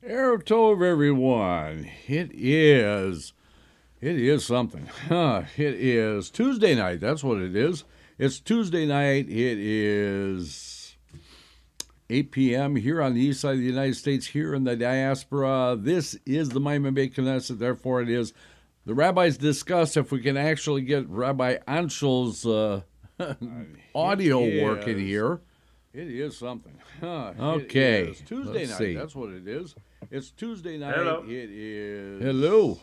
Erev Tov, everyone. It is something. It is Tuesday night. That's what it is. It's Tuesday night. It is 8 p.m. here on the east side of the United States, here in the diaspora. This is the Maimon Beit Knesset. Therefore, it is the Rabbis Discuss if we can actually get Rabbi Ancel's audio working here. It is something. Okay. It is Tuesday night. See. That's what it is. It's Tuesday night. Hello. It is. Hello.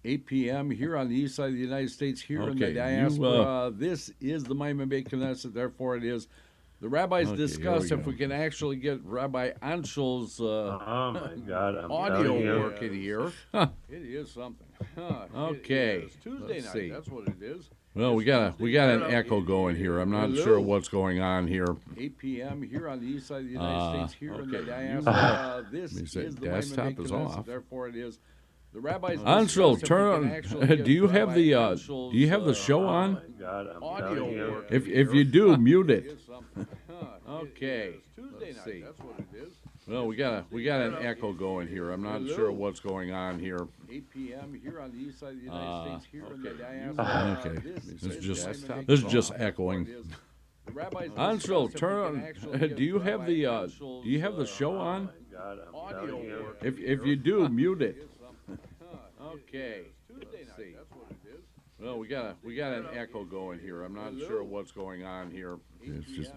8 p.m. here on the east side of the United States, here in the diaspora. This is the Maimon Beit Knesset. Therefore, it is the Rabbis Discuss if we can actually get Rabbi Ancel's audio working here. It is something. Okay. It is Tuesday night. See. That's what it is. Well, we got an echo going here. I'm not sure what's going on here. 8 p.m. here on the east side of the United States, here in the diaspora. This is the desktop is off. Therefore, it is the Rabbis. Ancel, turn on. Do you have the show on? Audio work. If you do, mute it. Okay. Tuesday night. That's what it is. Well, we got an echo going here. I'm not sure what's going on here. 8 p.m. here on the east side of the United States, here in the diaspora. Okay. This is just echoing. Ancel, turn on. Do you have the show on? Audio work. If you do, mute it. Okay. Tuesday night. That's what it is. Well, we got an echo going here. I'm not sure what's going on here. It's just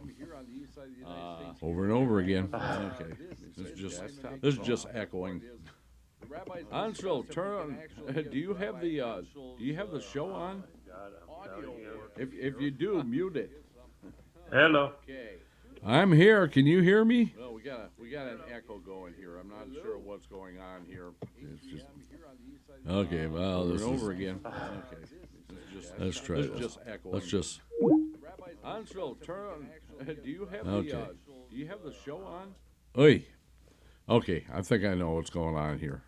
over and over again. Okay. This is just echoing. Ancel, turn on. Do you have the show on? Audio work. If you do, mute it. Hello. Okay. I'm here. Can you hear me? Well, we got an echo going here. I'm not sure what's going on here. It's just okay. Well, this is over again. Okay. Let's try this. Just echoing. Let's just. Ancel, turn on. Do you have the show on? Oi. Okay, I think I know what's going on here.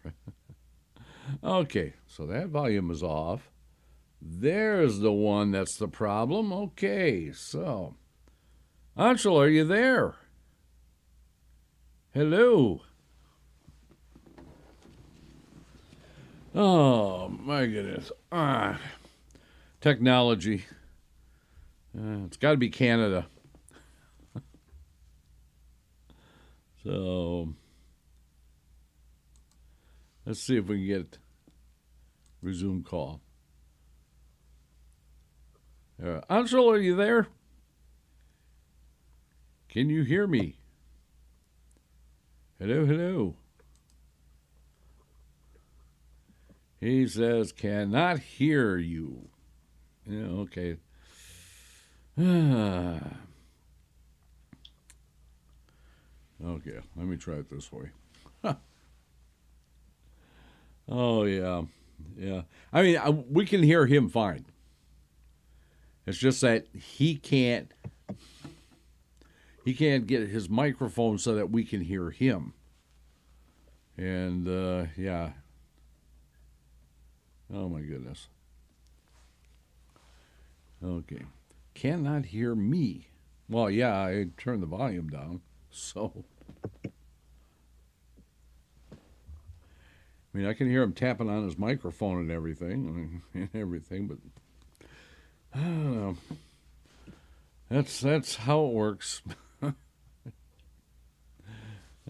Okay, so that volume is off. There's the one that's the problem. Okay, so Ancel, are you there? Hello. Oh my goodness. Technology. It's got to be Canada. So let's see if we can get resume call. Ancel, are you there? Can you hear me? Hello. He says, cannot hear you. Yeah, okay. Okay, let me try it this way. Oh, yeah. I mean, we can hear him fine. It's just that he can't get his microphone so that we can hear him. And, yeah. Oh, my goodness. Okay. Cannot hear me. Well, yeah, I turned the volume down, so. I mean, I can hear him tapping on his microphone and everything, but I don't know. That's how it works.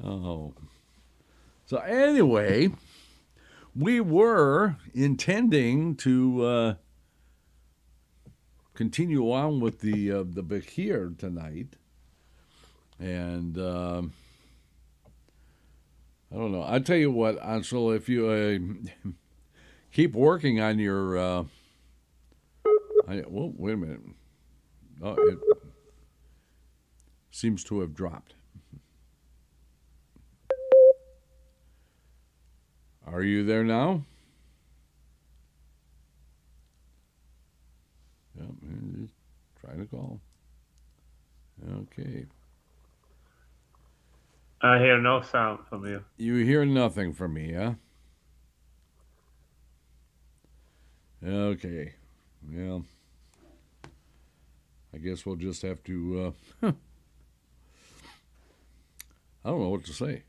Oh. So anyway, we were intending to continue on with the Bahir tonight, and I don't know. I tell you what, Ancel, if you keep working on your, well, wait a minute. Oh, it seems to have dropped. Are you there now? Yep, just trying to call. Okay. I hear no sound from you. You hear nothing from me, huh? Okay. Well, I guess we'll just have to, I don't know what to say.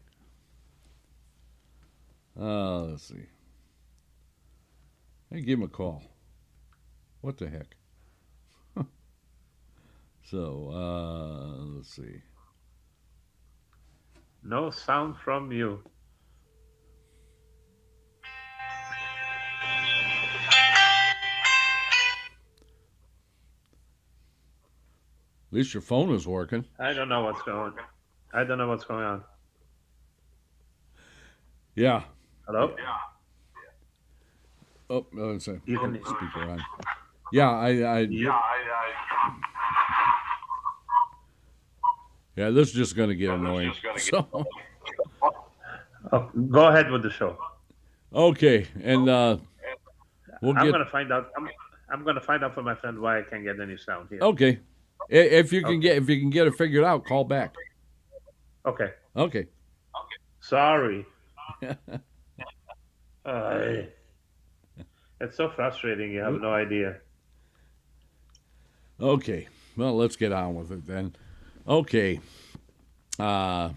Let's see. I give him a call. What the heck? So, let's see. No sound from you. At least your phone is working. I don't know what's going on. Yeah. Hello? Oh, no, it's a You can- speaker on. Yeah, yeah, this is just going to get annoying. So, Oh, go ahead with the show. okay, and we'll I'm get. gonna find out. I'm gonna find out from my friend why I can't get any sound here. Okay, if you can get it figured out, call back. Okay. Okay. Sorry. It's so frustrating. You have no idea. Okay. Well, let's get on with it then. Okay. I'm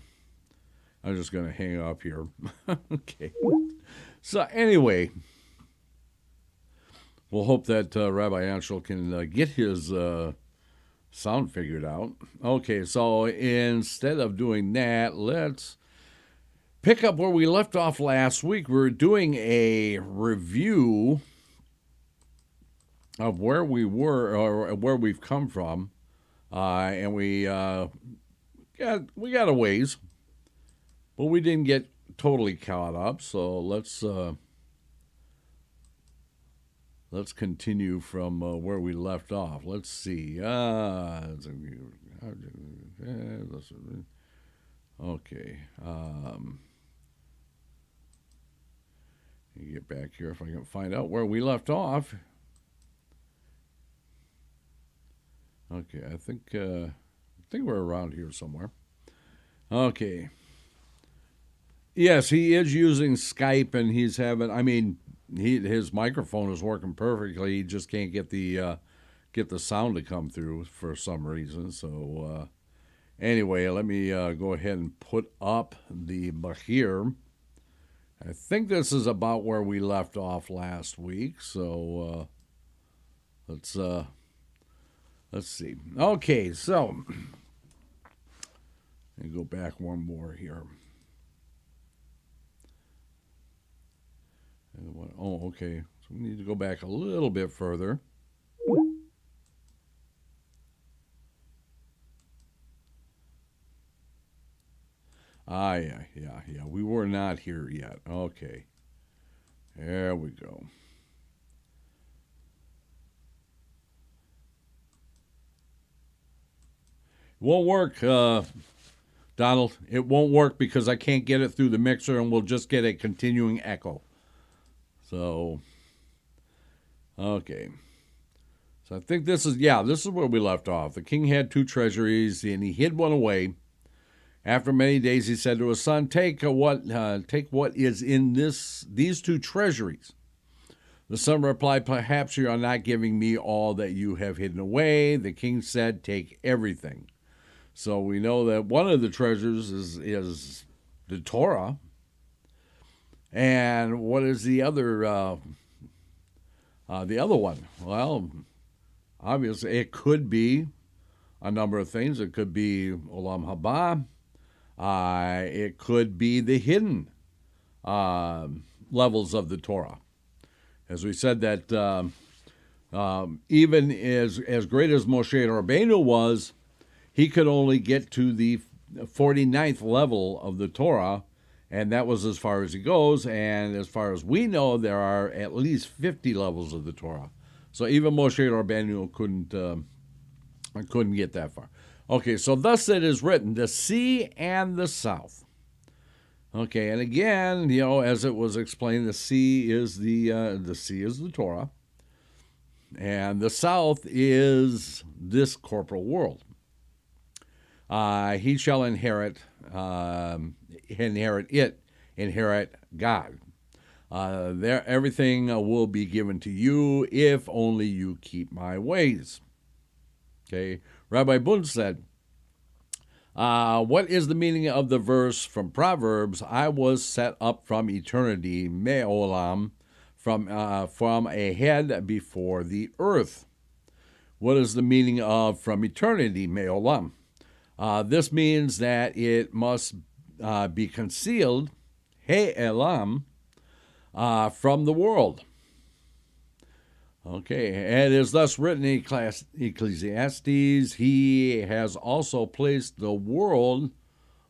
just going to hang up here. Okay. So anyway, we'll hope that Rabbi Ancel can get his sound figured out. Okay, so instead of doing that, let's pick up where we left off last week. We're doing a review of where we were or where we've come from, and we got a ways, but we didn't get totally caught up. So let's continue from where we left off. Let's see. Okay. Get back here if I can find out where we left off. Okay, I think we're around here somewhere. Okay. Yes, he is using Skype, and he's having. I mean, his microphone is working perfectly. He just can't get the sound to come through for some reason. So anyway, let me go ahead and put up the Bahir. I think this is about where we left off last week. So let's see. Okay, so let me go back one more here. Oh, okay. So we need to go back a little bit further. Yeah. We were not here yet. Okay. There we go. It won't work, Donald. It won't work because I can't get it through the mixer, and we'll just get a continuing echo. So, okay. So I think this is where we left off. The king had 2 treasuries, and he hid one away. After many days, he said to his son, Take what is in these 2 treasuries. The son replied, Perhaps you are not giving me all that you have hidden away. The king said, Take everything. So we know that one of the treasures is the Torah. And what is the other one? Well, obviously it could be a number of things. It could be Olam Haba. It could be the hidden levels of the Torah. As we said that even as great as Moshe Rabbeinu was, he could only get to the 49th level of the Torah, and that was as far as he goes. And as far as we know, there are at least 50 levels of the Torah. So even Moshe Rabbeinu couldn't get that far. Okay, so thus it is written, the sea and the south. Okay, and again, as it was explained, the sea is the Torah, and the south is this corporal world. He shall inherit God. Everything will be given to you if only you keep my ways. Okay, Rabbi Bund said, What is the meaning of the verse from Proverbs? I was set up from eternity, me'olam, from a head before the earth. What is the meaning of from eternity, me'olam? This means that it must be concealed, he'elam, from the world. Okay, it is thus written in Ecclesiastes, he has also placed the world,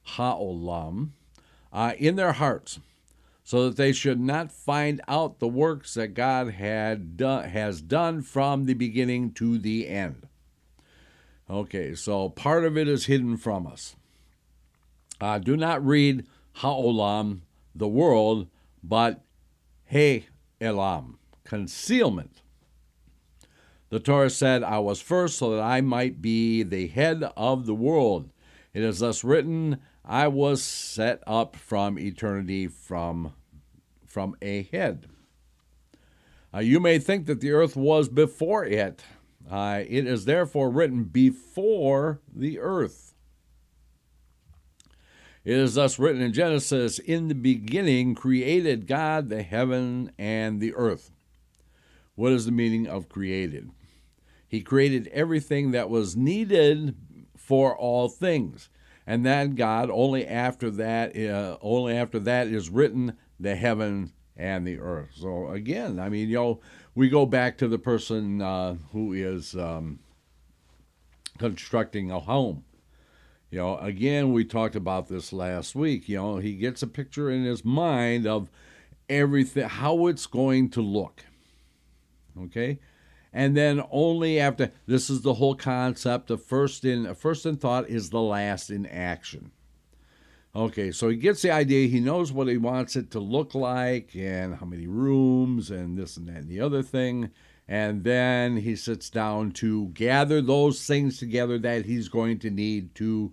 ha'olam, in their hearts, so that they should not find out the works that God has done from the beginning to the end. Okay, so part of it is hidden from us. Do not read ha'olam, the world, but he'elam, concealment. The Torah said, I was first so that I might be the head of the world. It is thus written, I was set up from eternity from a head. You may think that the earth was before it. It is therefore written before the earth. It is thus written in Genesis, in the beginning created God the heaven and the earth. What is the meaning of created? He created everything that was needed for all things. And then God, only after that is written the heaven and the earth. So again, I mean, we go back to the person who is constructing a home. Again, we talked about this last week. He gets a picture in his mind of everything, how it's going to look. Okay? And then only after, this is the whole concept of first in thought is the last in action. Okay, so he gets the idea, he knows what he wants it to look like and how many rooms and this and that and the other thing. And then he sits down to gather those things together that he's going to need to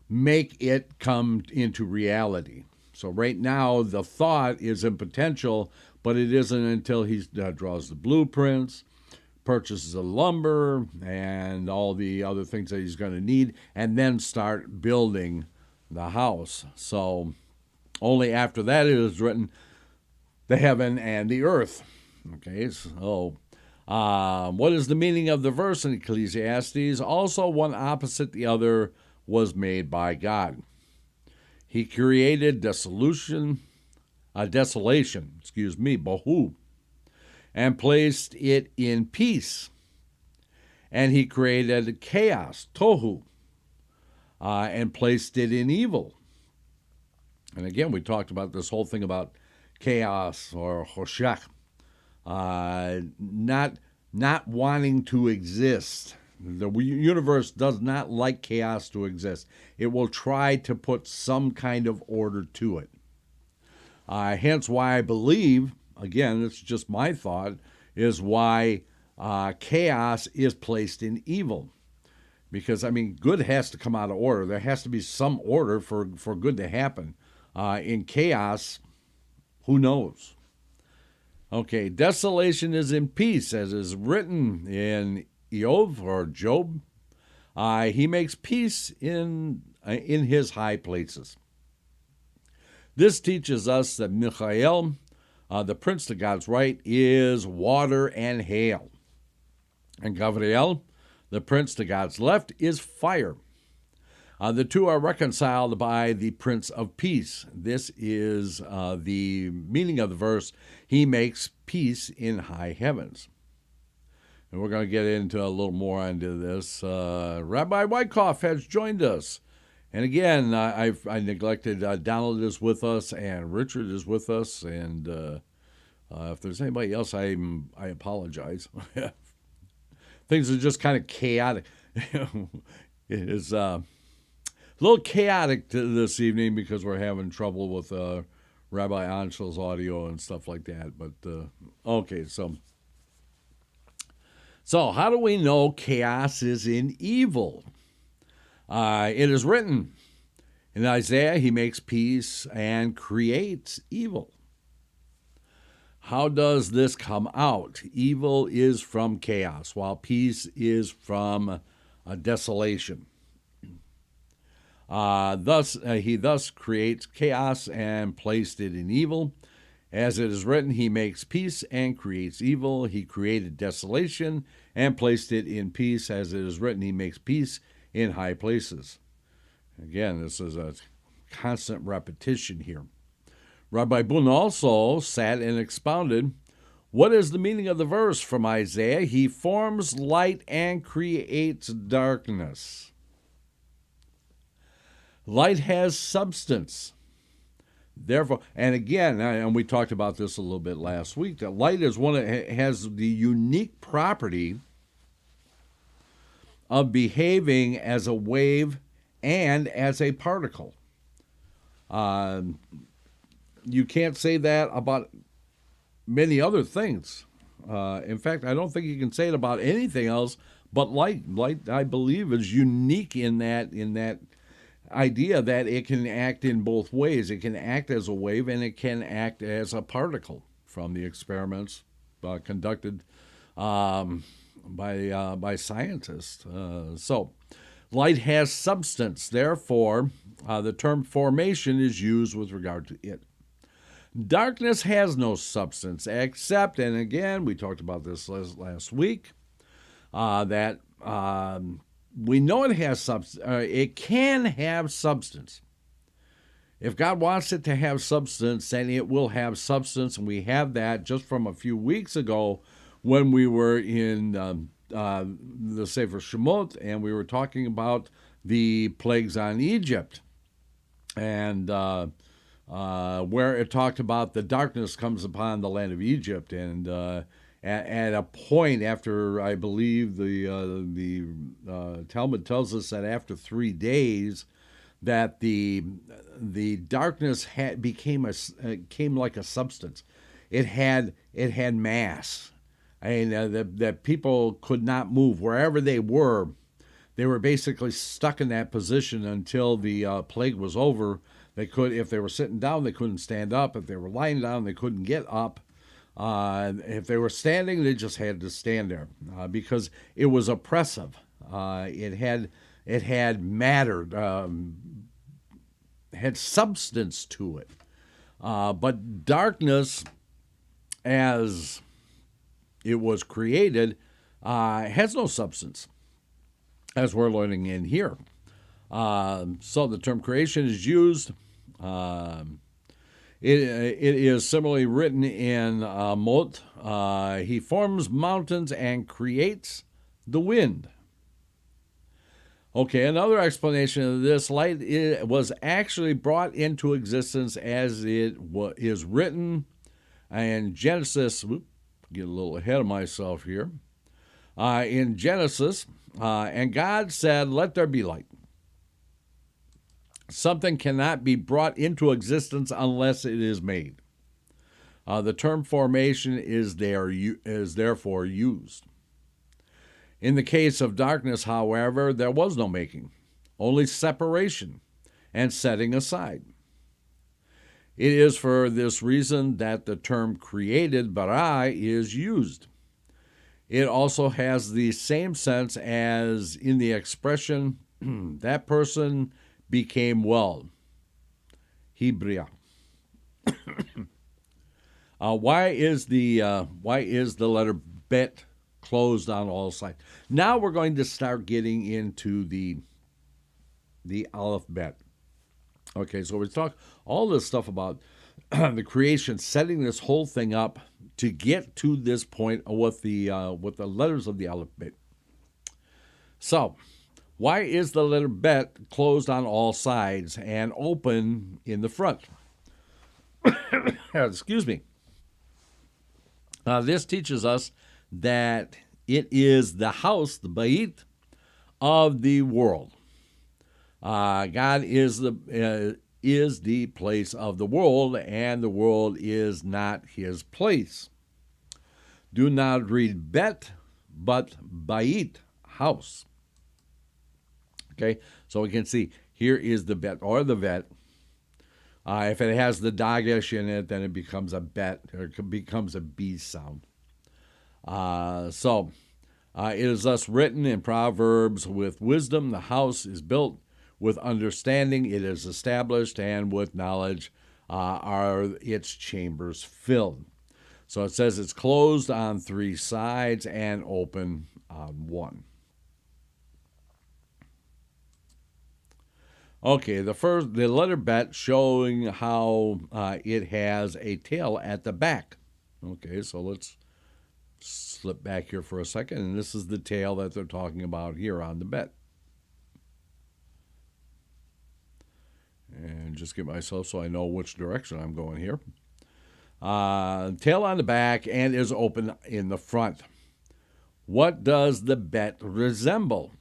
make it come into reality. So right now, the thought is in potential, but it isn't until he draws the blueprints, purchases the lumber and all the other things that he's going to need, and then start building the house. So only after that it is written the heaven and the earth. Okay, so what is the meaning of the verse in Ecclesiastes? Also, one opposite the other was made by God. He created desolation, bohu, and placed it in peace. And he created chaos, tohu, and placed it in evil. And again, we talked about this whole thing about chaos or hoshech, not wanting to exist. The universe does not like chaos to exist. It will try to put some kind of order to it. Hence why I believe, again, it's just my thought, is why chaos is placed in evil. Because, I mean, good has to come out of order. There has to be some order for good to happen. In chaos, who knows? Okay, desolation is in peace, as is written in Job. He makes peace in his high places. This teaches us that Michael, the prince to God's right, is water and hail. And Gabriel, the prince to God's left, is fire. The two are reconciled by the Prince of Peace. This is the meaning of the verse, he makes peace in high heavens. And we're going to get into a little more into this. Rabbi Wyckoff has joined us. And again, I neglected, Donald is with us and Richard is with us. And if there's anybody else, I apologize. Things are just kind of chaotic. It's a little chaotic this evening because we're having trouble with Rabbi Ancel's audio and stuff like that. But, okay, so how do we know chaos is in evil? It is written in Isaiah, he makes peace and creates evil. How does this come out? Evil is from chaos, while peace is from desolation. He thus creates chaos and placed it in evil. As it is written, he makes peace and creates evil. He created desolation and placed it in peace. As it is written, he makes peace in high places. Again, this is a constant repetition here. Rabbi Boone also sat and expounded, what is the meaning of the verse from Isaiah? He forms light and creates darkness. Light has substance. Therefore, and again, and we talked about this a little bit last week, that light is has the unique property of behaving as a wave and as a particle. You can't say that about many other things. In fact, I don't think you can say it about anything else but light. Light, I believe, is unique in that idea that it can act in both ways. It can act as a wave and it can act as a particle from the experiments conducted by scientists. So light has substance. Therefore, the term formation is used with regard to it. Darkness has no substance except, and again, we talked about this last week, that we know it has substance. It can have substance. If God wants it to have substance, then it will have substance, and we have that just from a few weeks ago when we were in the Sefer Shemot, and we were talking about the plagues on Egypt, and where it talked about the darkness comes upon the land of Egypt, and at a point after, I believe the Talmud tells us that after 3 days, that the darkness came like a substance. It had mass. I mean, that people could not move wherever they were. They were basically stuck in that position until the plague was over. They could, if they were sitting down, they couldn't stand up. If they were lying down, they couldn't get up. If they were standing, they just had to stand there because it was oppressive. It had matter, had substance to it. But darkness, as it was created, has no substance, as we're learning in here. So the term creation is used. It is similarly written in Mot. He forms mountains and creates the wind. Okay, another explanation of this, light was actually brought into existence as it is written in Genesis. Get a little ahead of myself here. In Genesis, and God said, let there be light. Something cannot be brought into existence unless it is made. The term formation is therefore used. In the case of darkness, however, there was no making, only separation and setting aside. It is for this reason that the term created, bara, is used. It also has the same sense as in the expression, that person became well. Hebrea. Why is the letter bet closed on all sides? Now we're going to start getting into the Aleph bet. Okay, so we talk all this stuff about the creation, setting this whole thing up to get to this point with the letters of the Aleph bet. So, why is the letter bet closed on all sides and open in the front? Excuse me. This teaches us that it is the house, the Beit, of the world. God is the place of the world, and the world is not his place. Do not read bet, but Beit, house. Okay, so we can see here is the bet or the vet. If it has the dagesh in it, then it becomes a bet, or it becomes a B sound. It is thus written in Proverbs, with wisdom the house is built, With understanding it is established, and with knowledge are its chambers filled. So it says it's closed on 3 sides and open on 1. Okay, the letter bet showing how it has a tail at the back. Okay, so let's slip back here for a second, and this is the tail that they're talking about here on the bet. And just get myself so I know which direction I'm going here. Tail on the back and is open in the front. What does the bet resemble?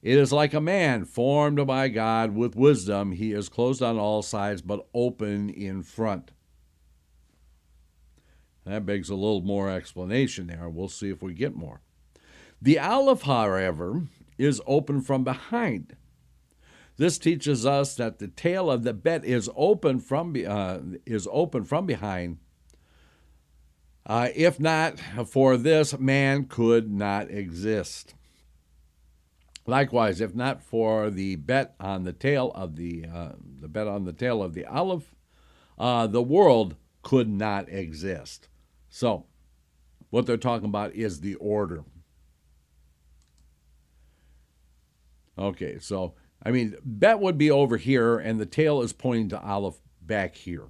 It is like a man formed by God with wisdom. He is closed on all sides but open in front. That begs a little more explanation there. We'll see if we get more. The Aleph, however, is open from behind. This teaches us that the tail of the bet is open from behind. If not for this, man could not exist. Likewise, if not for the bet on the tail of the Aleph, the world could not exist. So, what they're talking about is the order. Okay, so bet would be over here, and the tail is pointing to Aleph back here.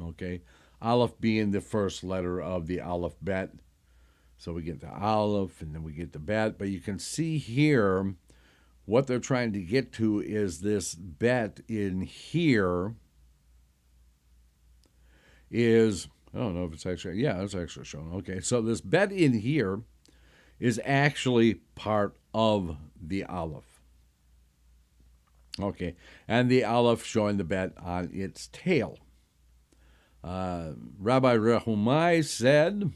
Okay, Aleph being the first letter of the Aleph bet. So we get the Aleph, and then we get the bet. But you can see here what they're trying to get to is this bet in here is, I don't know if it's actually, yeah, it's actually shown. Okay, so this bet in here is actually part of the Aleph. Okay, and the Aleph showing the bet on its tail. Rabbi Rehumai said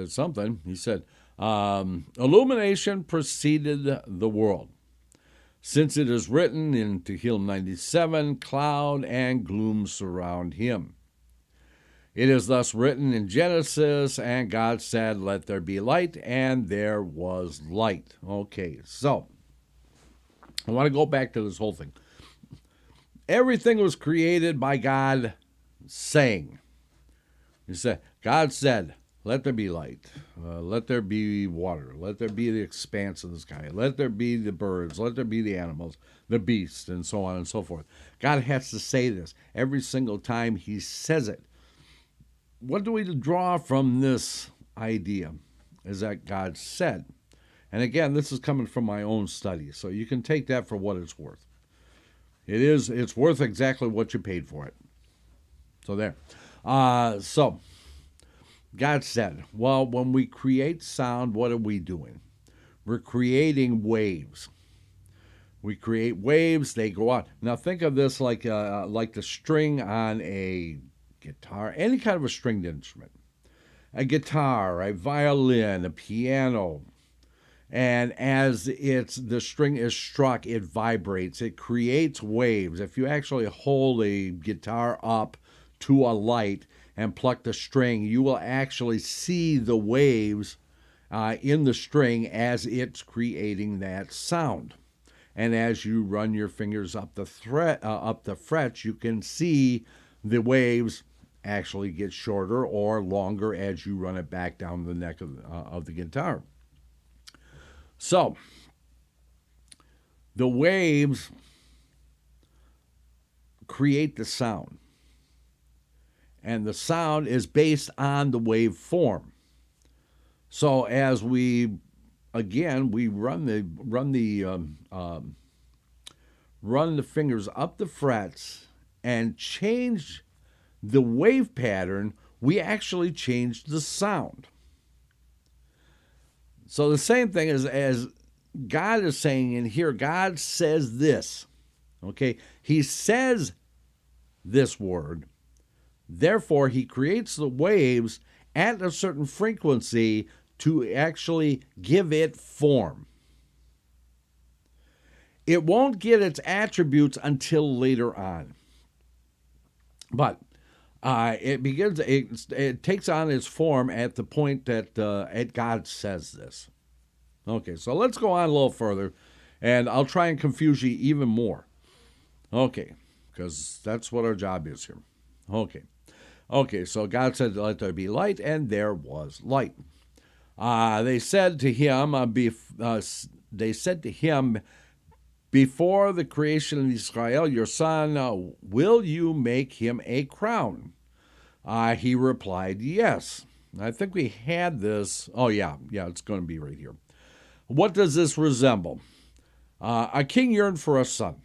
something. He said, illumination preceded the world. Since it is written in Tehillim 97, cloud and gloom surround him. It is thus written in Genesis, and God said, let there be light, and there was light. Okay, so I want to go back to this whole thing. Everything was created by God saying. He said, God said, let there be light. Let there be water. Let there be the expanse of the sky. Let there be the birds. Let there be the animals, the beasts, and so on and so forth. God has to say this every single time he says it. What do we draw from this idea? Is that God said. And again, this is coming from my own study, so you can take that for what it's worth. It's worth exactly what you paid for it. So there. So God said, well, when we create sound, what are we doing? We're creating waves. We create waves, they go out. Now think of this like the string on a guitar, any kind of a stringed instrument. A guitar, a violin, a piano. And as the string is struck, it vibrates. It creates waves. If you actually hold a guitar up to a light and pluck the string, you will actually see the waves in the string as it's creating that sound. And as you run your fingers up the frets, you can see the waves actually get shorter or longer as you run it back down the neck of the guitar. So, the waves create the sound. And the sound is based on the wave form. So as we run the fingers up the frets and change the wave pattern, we actually change the sound. So the same thing as God is saying in here, God says this. Okay, he says this word. Therefore, he creates the waves at a certain frequency to actually give it form. It won't get its attributes until later on. But it takes on its form at the point that God says this. Okay, so let's go on a little further And I'll try and confuse you even more. Okay, because that's what our job is here. Okay, so God said, let there be light, and there was light. They said to him, before the creation of Israel, your son, will you make him a crown? He replied, yes. I think we had this. Oh, yeah, it's going to be right here. What does this resemble? A king yearned for a son.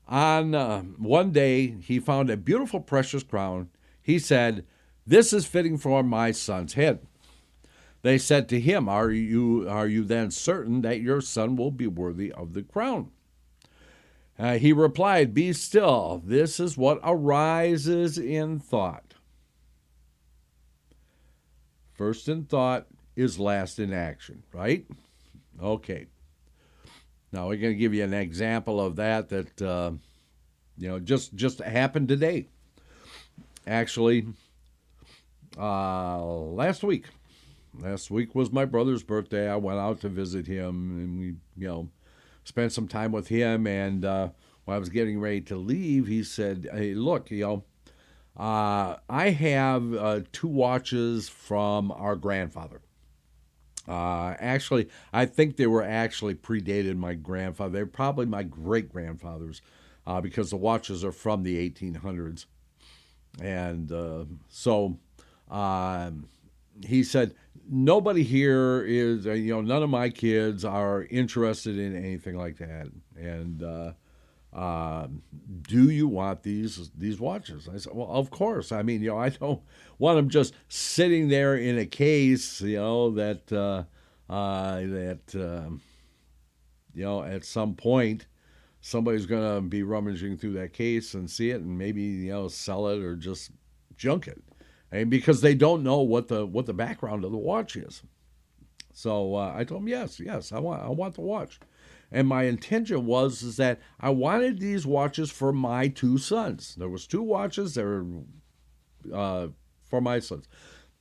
On one day, he found a beautiful, precious crown. He said, this is fitting for my son's head. They said to him, are you then certain that your son will be worthy of the crown? He replied, be still. This is what arises in thought. First in thought is last in action, right? Okay. Now we're going to give you an example of that just happened today. Actually, last week. Last week was my brother's birthday. I went out to visit him, and we, spent some time with him. And when I was getting ready to leave, he said, hey, look, I have 2 watches from our grandfather. Actually, I think they were actually predated my grandfather. They're probably my great-grandfathers because the watches are from the 1800s. And so he said, nobody here is, none of my kids are interested in anything like that. And do you want these watches? I said, well, of course. I mean, I don't want them just sitting there in a case, that at some point somebody's going to be rummaging through that case and see it and maybe, sell it or just junk it. And because they don't know what the background of the watch is. So I told him, yes, I want the watch. And my intention was that I wanted these watches for my 2 sons. There was 2 watches that were for my sons.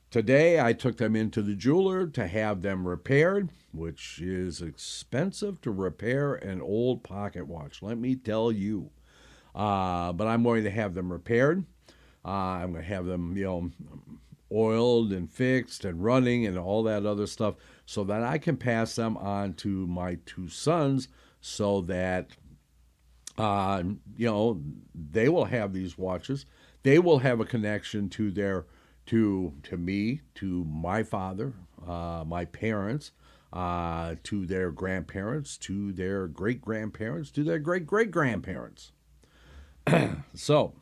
Today, I took them into the jeweler to have them repaired, which is expensive to repair an old pocket watch, let me tell you. But I'm going to have them repaired. I'm going to have them, oiled and fixed and running and all that other stuff so that I can pass them on to my 2 sons so that, they will have these watches. They will have a connection to me, to my father, my parents, to their grandparents, to their great-grandparents, to their great-great-grandparents. So,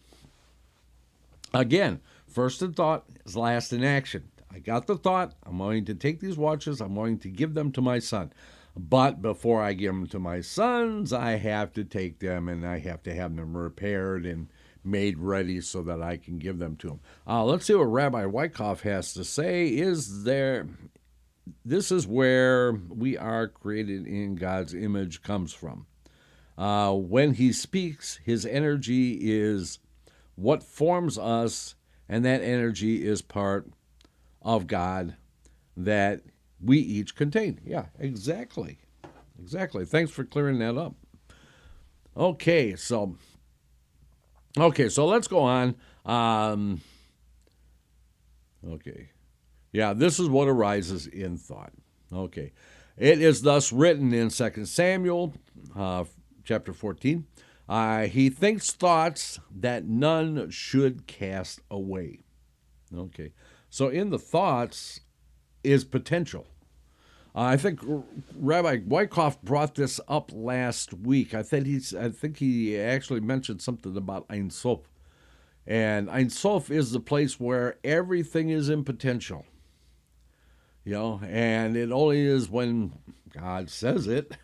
again, first in thought is last in action. I got the thought, I'm going to take these watches, I'm going to give them to my son. But before I give them to my sons, I have to take them and I have to have them repaired and made ready so that I can give them to them. Let's see what Rabbi Wyckoff has to say. This is where we are created in God's image comes from. When he speaks, his energy is what forms us, and that energy is part of God that we each contain. Yeah, exactly. Thanks for clearing that up. Okay, so let's go on. Okay. Yeah, this is what arises in thought. Okay. It is thus written in 2 Samuel chapter 14. He thinks thoughts that none should cast away. Okay. So in the thoughts is potential. I think Rabbi Wyckoff brought this up last week. I think he actually mentioned something about Ancel. And Ancel is the place where everything is in potential. And it only is when God says it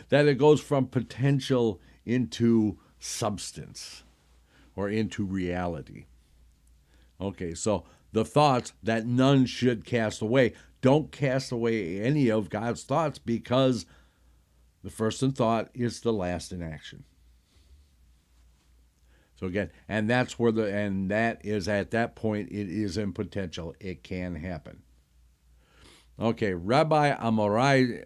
that it goes from potential into substance or into reality. Okay, so the thoughts that none should cast away. Don't cast away any of God's thoughts because the first in thought is the last in action. So again, and that is at that point, it is in potential. It can happen. Okay, Rabbi Amorai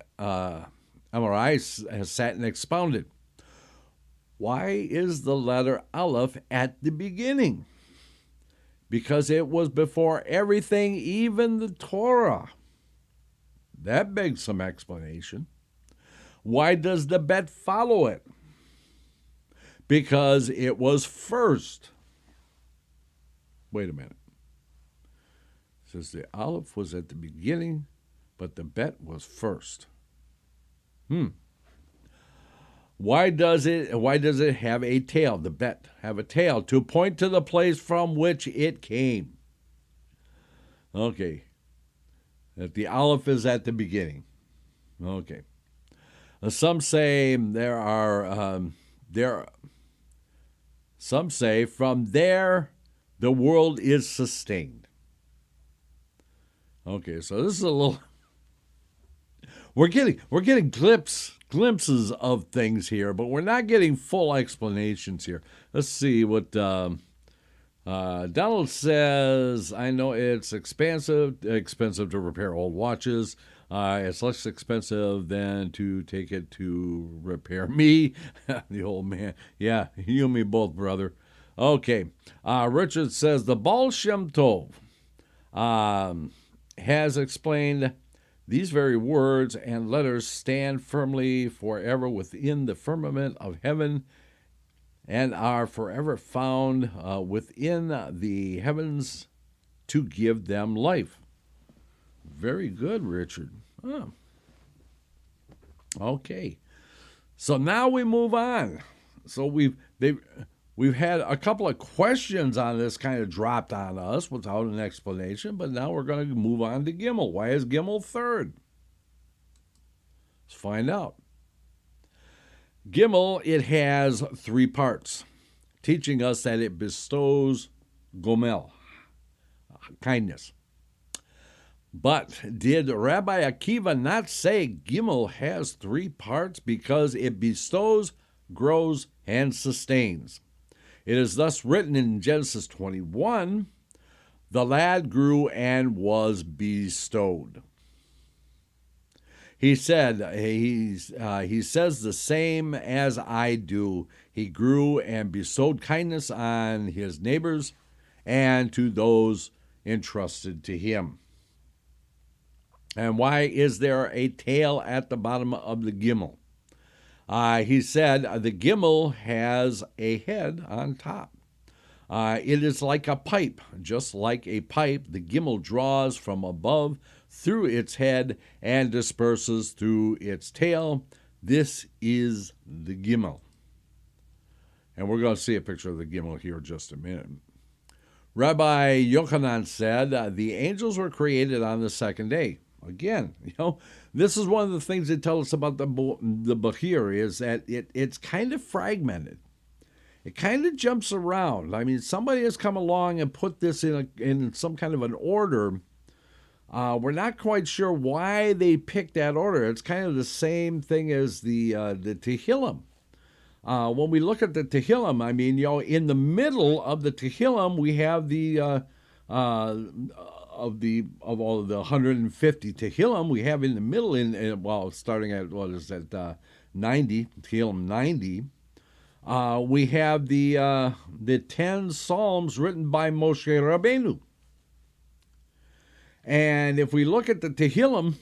MRI has sat and expounded. Why is the letter Aleph at the beginning? Because it was before everything, even the Torah. That begs some explanation. Why does the Bet follow it? Because it was first. Wait a minute. It says the Aleph was at the beginning, but the Bet was first. Why does it have a tail? The Bet have a tail to point to the place from which it came. Okay. That the Aleph is at the beginning. Okay. Some say some say from there the world is sustained. Okay, so this is a little. We're getting glimpses of things here, but we're not getting full explanations here. Let's see what Donald says. I know it's expensive to repair old watches. It's less expensive than to take it to repair me. The old man. Yeah, you and me both, brother. Okay. Richard says the Baal Shem Tov has explained these very words and letters stand firmly forever within the firmament of heaven and are forever found within the heavens to give them life. Very good, Richard. Oh. Okay. So now we move on. So we've had a couple of questions on this kind of dropped on us without an explanation, but now we're going to move on to Gimel. Why is Gimel third? Let's find out. Gimel, it has 3 parts, teaching us that it bestows gomel, kindness. But did Rabbi Akiva not say Gimel has 3 parts because it bestows, grows, and sustains? It is thus written in Genesis 21, the lad grew and was bestowed. He said, he says the same as I do. He grew and bestowed kindness on his neighbors and to those entrusted to him. And why is there a tail at the bottom of the Gimel? He said the Gimel has a head on top. It is like a pipe. Just like a pipe, the Gimel draws from above through its head and disperses through its tail. This is the Gimel. And we're going to see a picture of the Gimel here in just a minute. Rabbi Yochanan said the angels were created on the 2nd day. Again, this is one of the things that tell us about the Bahir is that it's kind of fragmented. It kind of jumps around. I mean, somebody has come along and put this in some kind of an order. We're not quite sure why they picked that order. It's kind of the same thing as the Tehillim. When we look at the Tehillim, I mean, in the middle of the Tehillim, we have of all of the 150 Tehillim, we have in the middle, starting at, 90, Tehillim 90, we have the 10 Psalms written by Moshe Rabbeinu. And if we look at the Tehillim,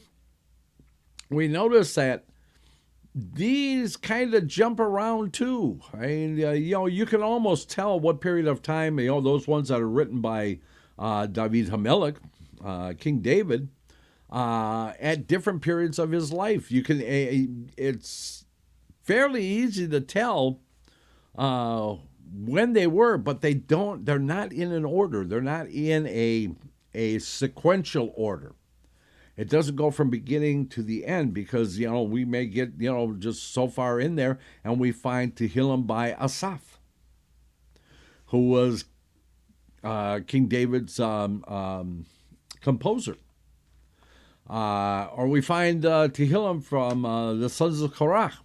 we notice that these kind of jump around too. I mean, you can almost tell what period of time, those ones that are written by David Hamelech, King David, at different periods of his life. It's fairly easy to tell when they were, but they're not in an order. They're not in a sequential order. It doesn't go from beginning to the end because, we may get, just so far in there and we find Tehillim by Asaph, who was King David's composer. Or we find Tehillim from the sons of Korah.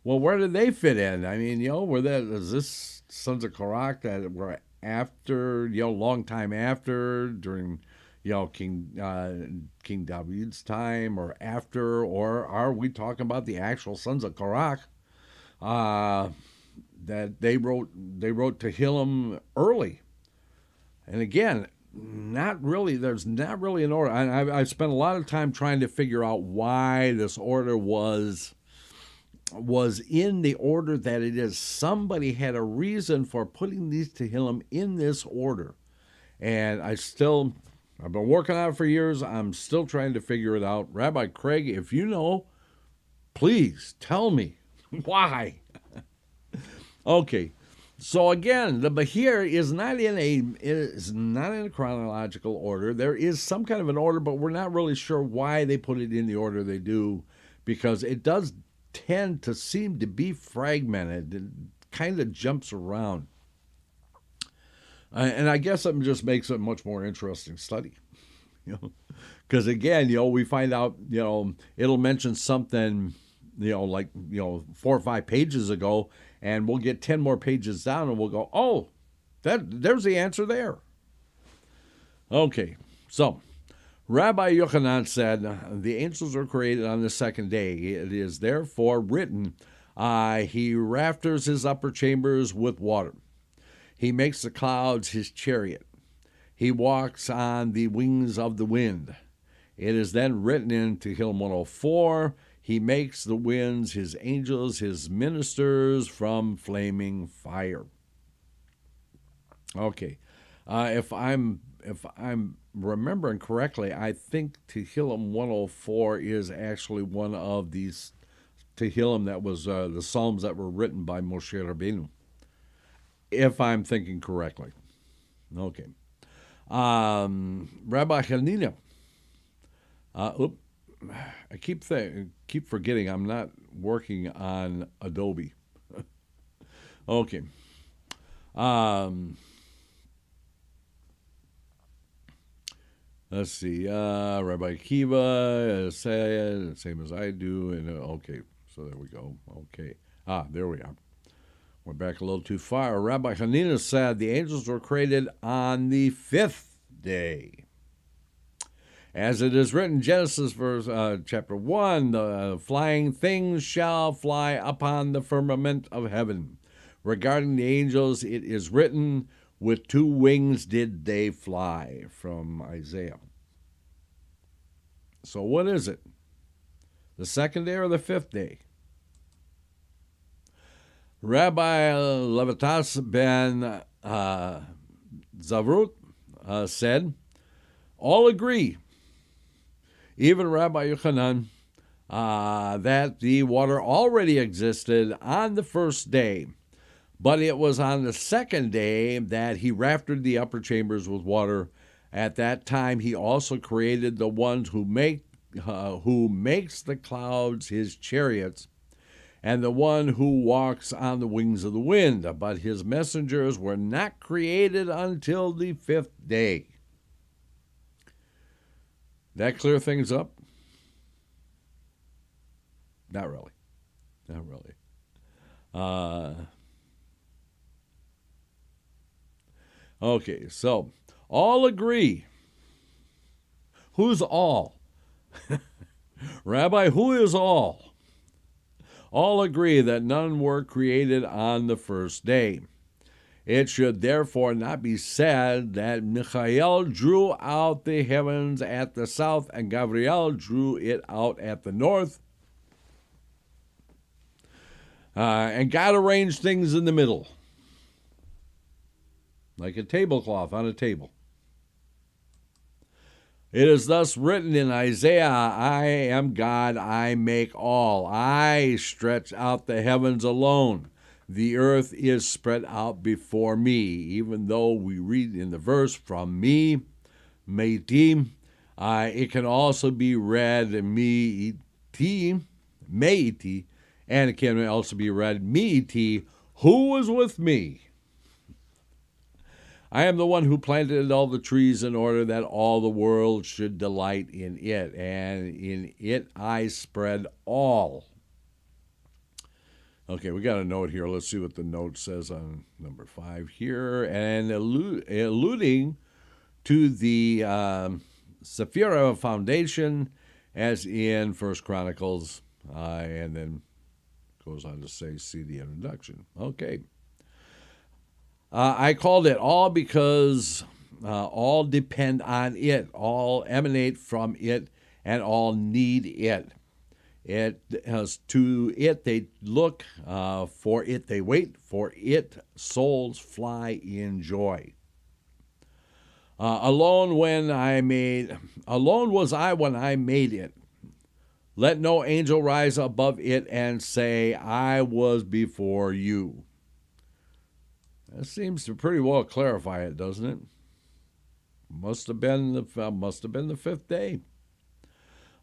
Well, where did they fit in? I mean, is this sons of Korah that were after, long time after, during, King David's time or after, or are we talking about the actual sons of Korach that they wrote Tehillim early? And again, not really. There's not really an order. I've spent a lot of time trying to figure out why this order was in the order that it is. Somebody had a reason for putting these Tehillim in this order, and I've been working on it for years. I'm still trying to figure it out. Rabbi Craig, if you know, please tell me why. Okay. So again, the Bahir is not in a chronological order. There is some kind of an order, but we're not really sure why they put it in the order they do, because it does tend to seem to be fragmented. It kind of jumps around. And I guess it just makes it a much more interesting study. Because again, we find out, it'll mention something, like 4 or 5 pages ago, and we'll get 10 more pages down, and we'll go, oh, there's the answer there. Okay, so Rabbi Yochanan said, the angels were created on the second day. It is therefore written, he rafters his upper chambers with water. He makes the clouds his chariot. He walks on the wings of the wind. It is then written in Tehillim 104, he makes the winds his angels, his ministers from flaming fire. Okay, if I'm remembering correctly, I think Tehillim 104 is actually one of these Tehillim that was the Psalms that were written by Moshe Rabbeinu, if I'm thinking correctly. Okay. Rabbi Hanina. I keep forgetting I'm not working on Adobe. Okay. Let's see. Rabbi Akiva said, same as I do. And okay, so there we go. Okay. There we are. We're back a little too far. Rabbi Hanina said the angels were created on the 5th day. As it is written, Genesis chapter 1, the flying things shall fly upon the firmament of heaven. Regarding the angels, it is written, with 2 wings did they fly, from Isaiah. So what is it? The 2nd day or the 5th day? Rabbi Levitas ben Zavrut said, all agree, even Rabbi Yochanan, that the water already existed on the 1st day, but it was on the 2nd day that he raftered the upper chambers with water. At that time he also created the ones who makes the clouds his chariots, and the one who walks on the wings of the wind. But his messengers were not created until the 5th day. That clear things up? Not really. Not really. Okay, so all agree. Who's all? Rabbi, who is all? All agree that none were created on the 1st day. It should therefore not be said that Michael drew out the heavens at the south and Gabriel drew it out at the north. And God arranged things in the middle, like a tablecloth on a table. It is thus written in Isaiah, I am God, I make all. I stretch out the heavens alone. The earth is spread out before me. Even though we read in the verse, from me, meiti, it can also be read meiti, and it can also be read meiti, who was with me. I am the one who planted all the trees in order that all the world should delight in it, and in it I spread all. Okay, we got a note here. Let's see what the note says on number 5 here. And alluding to the Sephira foundation, as in First Chronicles, and then goes on to say, see the introduction. Okay. I called it all because all depend on it, all emanate from it, and all need it. It has to it they look, for it they wait, for it souls fly in joy. Alone was I when I made it. Let no angel rise above it and say, I was before you. That seems to pretty well clarify it, doesn't it? Must have been the fifth day.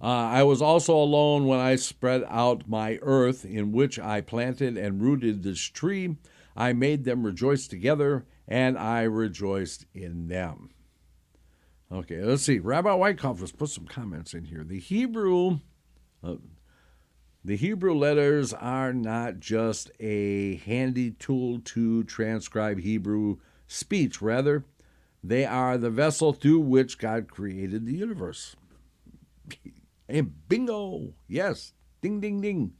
I was also alone when I spread out my earth, in which I planted and rooted this tree. I made them rejoice together, and I rejoiced in them. Okay, let's see. Rabbi Wyckoff has put some comments in here. The Hebrew letters are not just a handy tool to transcribe Hebrew speech. Rather, they are the vessel through which God created the universe. And bingo! Yes. Ding, ding, ding.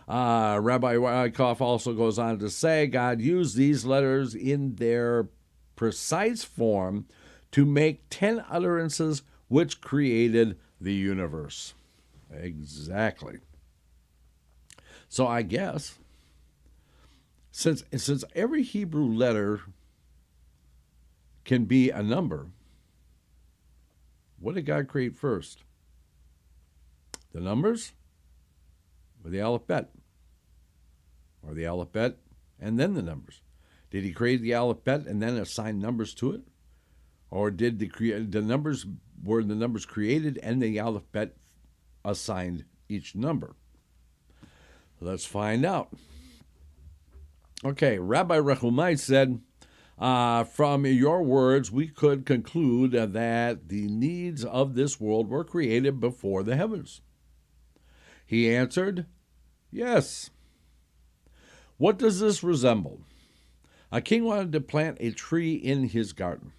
Rabbi Wyckoff also goes on to say, God used these letters in their precise form to make 10 utterances which created the universe. Exactly. So I guess, since every Hebrew letter can be a number, what did God create first? The numbers or the alphabet? Or the alphabet and then the numbers? Did he create the alphabet and then assign numbers to it? Or did the numbers created and the alphabet assigned each number? Let's find out. Okay, Rabbi Rechumai said, from your words, we could conclude that the needs of this world were created before the heavens. He answered, yes. What does this resemble? A king wanted to plant a tree in his garden.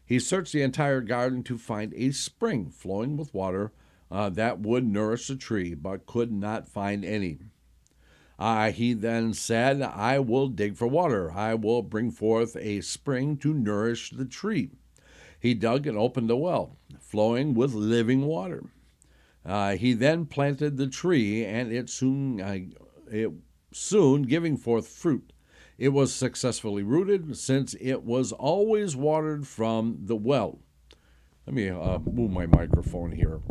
He searched the entire garden to find a spring flowing with water that would nourish the tree, but could not find any. He then said, I will dig for water. I will bring forth a spring to nourish the tree. He dug and opened a well, flowing with living water. He then planted the tree, and it soon giving forth fruit. It was successfully rooted, since it was always watered from the well. Let me move my microphone here.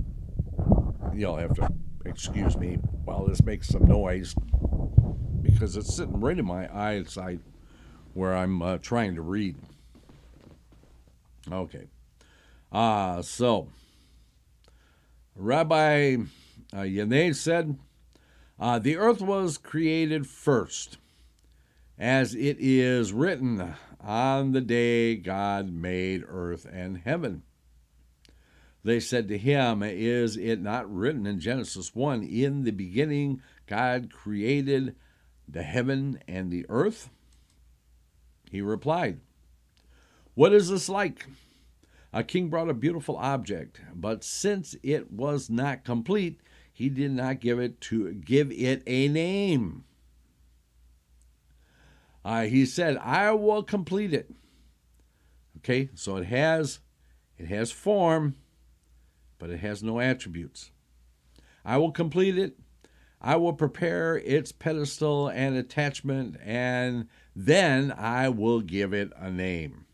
You'll have to excuse me while this makes some noise, because it's sitting right in my eyesight where I'm trying to read. Okay. So, Rabbi Yaneh said, the earth was created first, as it is written, on the day God made earth and heaven. They said to him, is it not written in Genesis 1, in the beginning God created the heaven and the earth? He replied, what is this like? A king brought a beautiful object, but since it was not complete, he did not give it a name. He said, I will complete it. Okay, so it has form, but it has no attributes. I will complete it. I will prepare its pedestal and attachment, and then I will give it a name.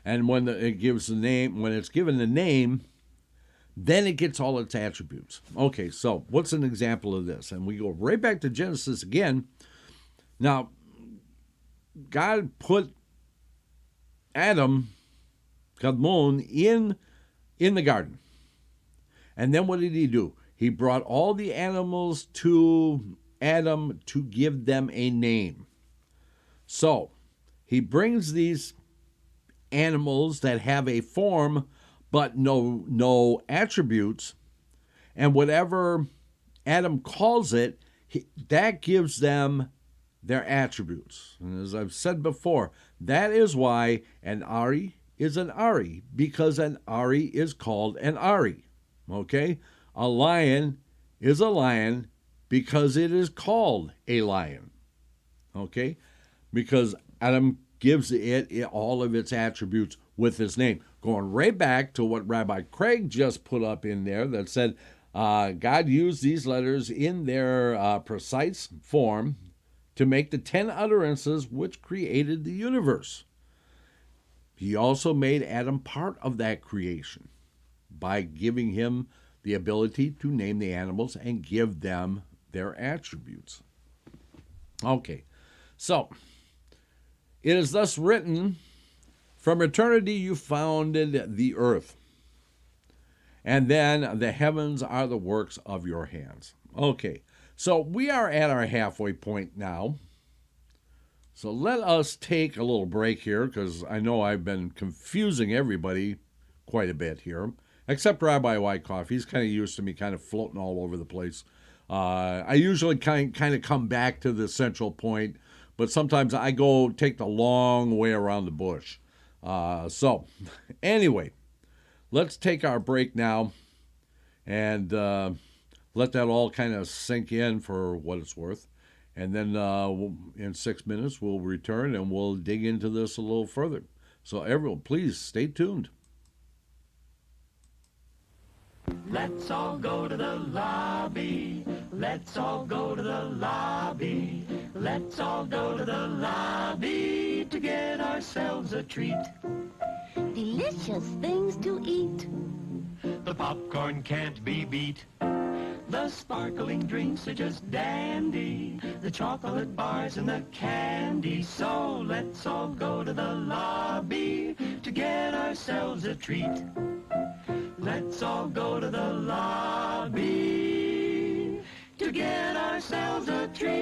And when it's given the name, then it gets all its attributes. Okay, so what's an example of this? And we go right back to Genesis again. Now, God put Adam, Kadmon, in the garden. And then what did he do? He brought all the animals to Adam to give them a name. So, he brings these animals that have a form but no attributes, and whatever Adam calls it, that gives them their attributes. And as I've said before, that is why an Ari is an Ari because an Ari is called an Ari. Okay? A lion is a lion because it is called a lion. Okay? Because Adam gives it all of its attributes with his name. Going right back to what Rabbi Craig just put up in there that said God used these letters in their precise form to make the 10 utterances which created the universe. He also made Adam part of that creation by giving him the ability to name the animals and give them their attributes. Okay, so it is thus written, from eternity you founded the earth, and then the heavens are the works of your hands. Okay, so we are at our halfway point now. So let us take a little break here, because I know I've been confusing everybody quite a bit here, except Rabbi Wyckoff. He's kind of used to me kind of floating all over the place. I usually kind of come back to the central point, but sometimes I go take the long way around the bush. So anyway, let's take our break now and let that all kind of sink in for what it's worth. And then in 6 minutes, we'll return and we'll dig into this a little further. So everyone, please stay tuned. Let's all go to the lobby. Let's all go to the lobby. Let's all go to the lobby to get ourselves a treat. Delicious things to eat. The popcorn can't be beat. The sparkling drinks are just dandy. The chocolate bars and the candy. So let's all go to the lobby to get ourselves a treat. Let's all go to the lobby to get ourselves a treat.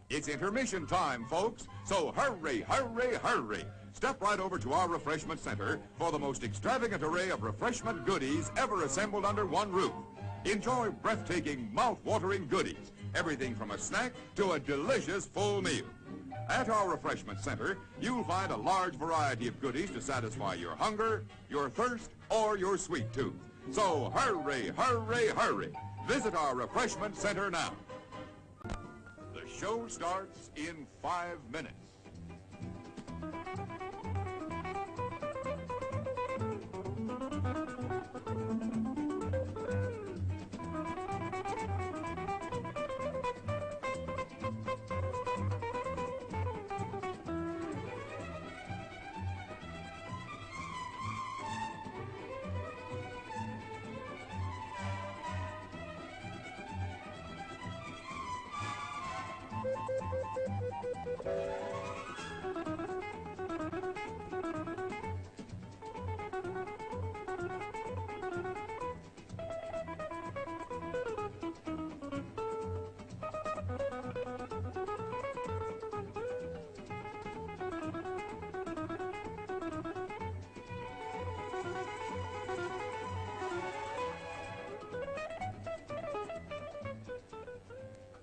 It's intermission time, folks, so hurry, hurry, hurry. Step right over to our refreshment center for the most extravagant array of refreshment goodies ever assembled under one roof. Enjoy breathtaking, mouth-watering goodies, everything from a snack to a delicious full meal. At our refreshment center, you'll find a large variety of goodies to satisfy your hunger, your thirst, or your sweet tooth. So hurry, hurry, hurry. Visit our refreshment center now. The show starts in 5 minutes.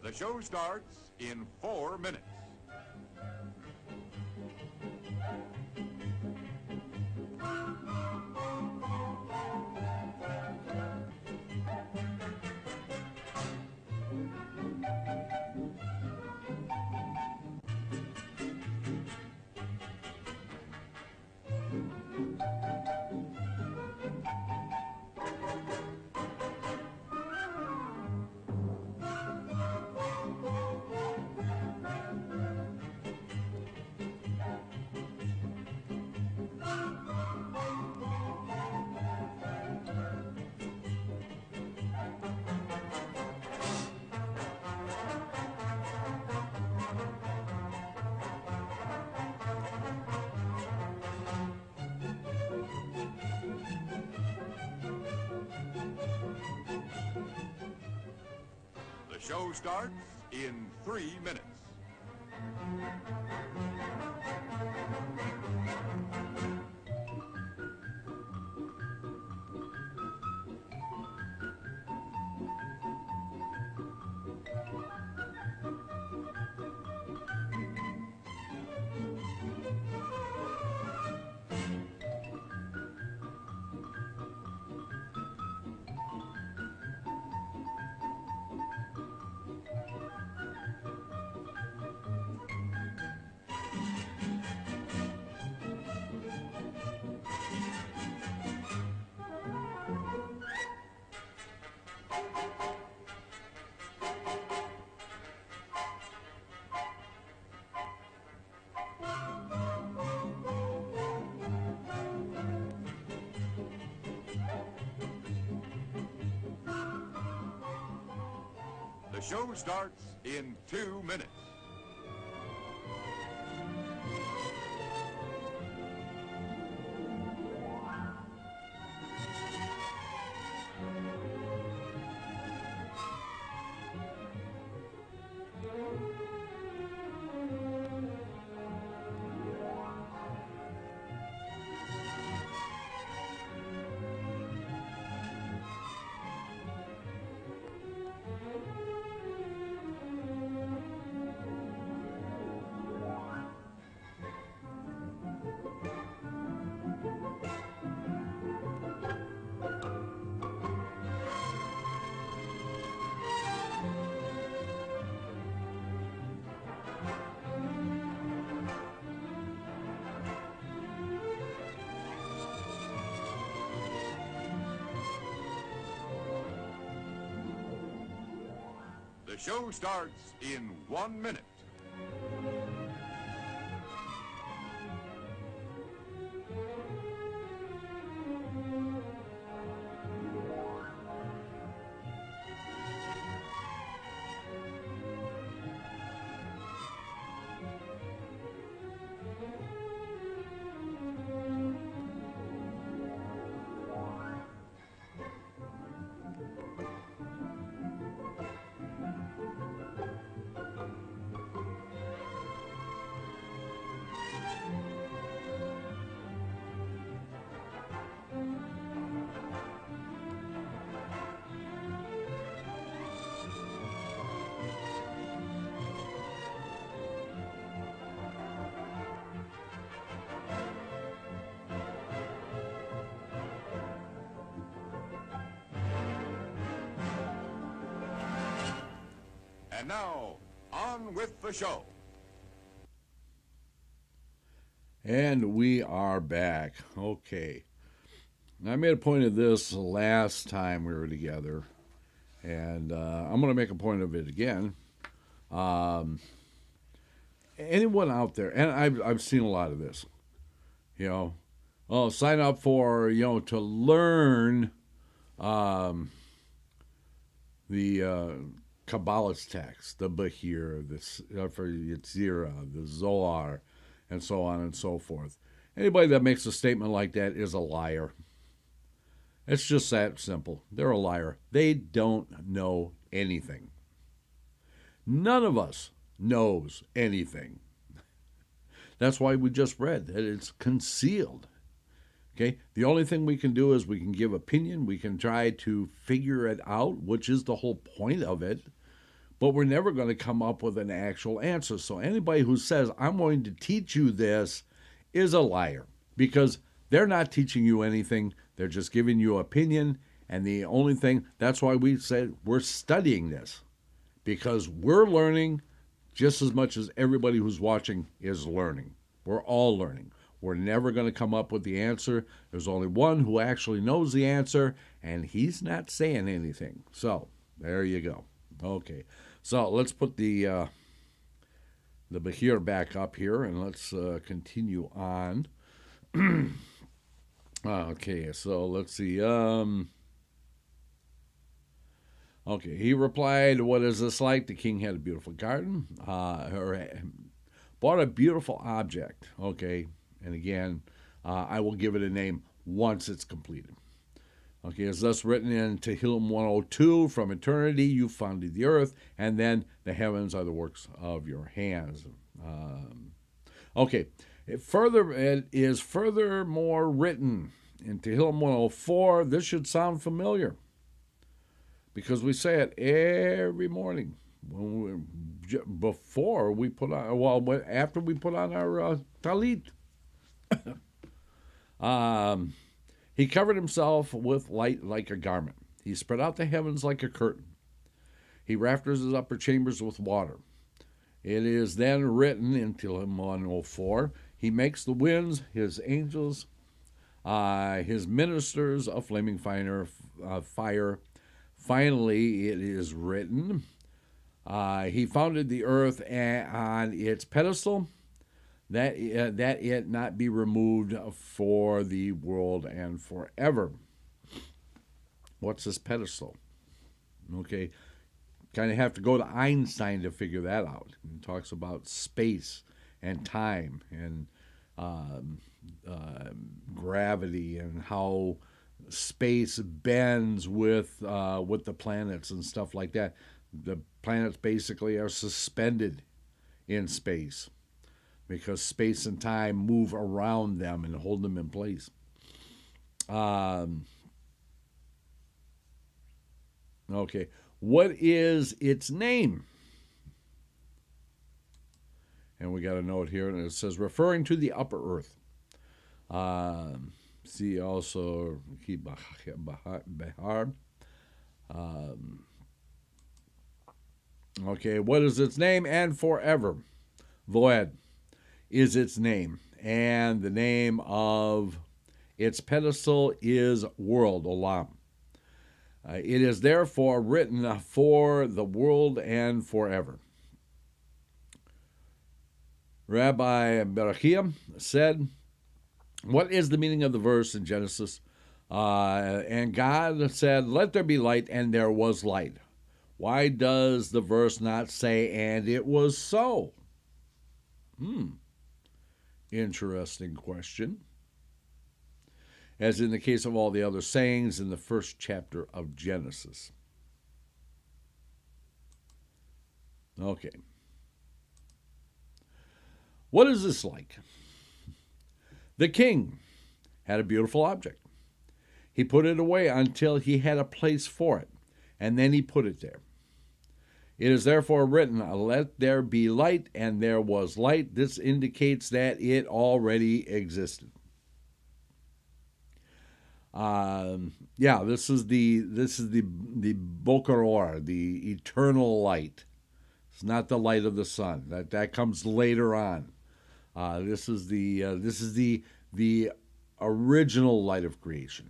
The show starts in 4 minutes. The show starts in 3 minutes. The show starts in 2 minutes. The show starts in 1 minute. And now, on with the show. And we are back. Okay. I made a point of this last time we were together, and I'm going to make a point of it again. Anyone out there, and I've seen a lot of this, sign up for, to learn the Kabbalah's text, the Bahir, for Yetzirah, the Zohar, and so on and so forth. Anybody that makes a statement like that is a liar. It's just that simple. They're a liar. They don't know anything. None of us knows anything. That's why we just read that it's concealed. Okay? The only thing we can do is we can give opinion. We can try to figure it out, which is the whole point of it. But we're never going to come up with an actual answer. So anybody who says, I'm going to teach you this, is a liar. Because they're not teaching you anything. They're just giving you opinion. And the only thing, that's why we said we're studying this. Because we're learning just as much as everybody who's watching is learning. We're all learning. We're never going to come up with the answer. There's only one who actually knows the answer, and he's not saying anything. So, there you go. Okay. So, let's put the Bahir back up here, and let's continue on. Okay, so let's see. Okay, he replied, what is this like? The king had a beautiful garden, bought a beautiful object. Okay, and again, I will give it a name once it's completed. Okay, it's thus written in Tehillim 102, from eternity you founded the earth, and then the heavens are the works of your hands. Okay, it is furthermore written in Tehillim 104, this should sound familiar, because we say it every morning before we put on, after we put on our talit. He covered himself with light like a garment. He spread out the heavens like a curtain. He rafters his upper chambers with water. It is then written in Tehillim 104, he makes the winds his angels, his ministers a flaming fire. Finally, it is written, he founded the earth on its pedestal, that it not be removed for the world and forever. What's this pedestal? Okay, kind of have to go to Einstein to figure that out. He talks about space and time and gravity and how space bends with the planets and stuff like that. The planets basically are suspended in space because space and time move around them and hold them in place. Okay, what is its name? And we got a note here, and it says, referring to the upper earth. See also, Bahir. Okay, what is its name? And forever. Voed is its name. And the name of its pedestal is world, Olam. It is therefore written for the world and forever. Rabbi Barachiam said, what is the meaning of the verse in Genesis? And God said, let there be light, and there was light. Why does the verse not say, and it was so? Interesting question. As in the case of all the other sayings in the first chapter of Genesis. Okay. What is this like? The king had a beautiful object. He put it away until he had a place for it, and then he put it there. It is therefore written, let there be light, and there was light. This indicates that it already existed. This is the Boker Or, the eternal light. It's not the light of the sun. That comes later on. This is the original light of creation.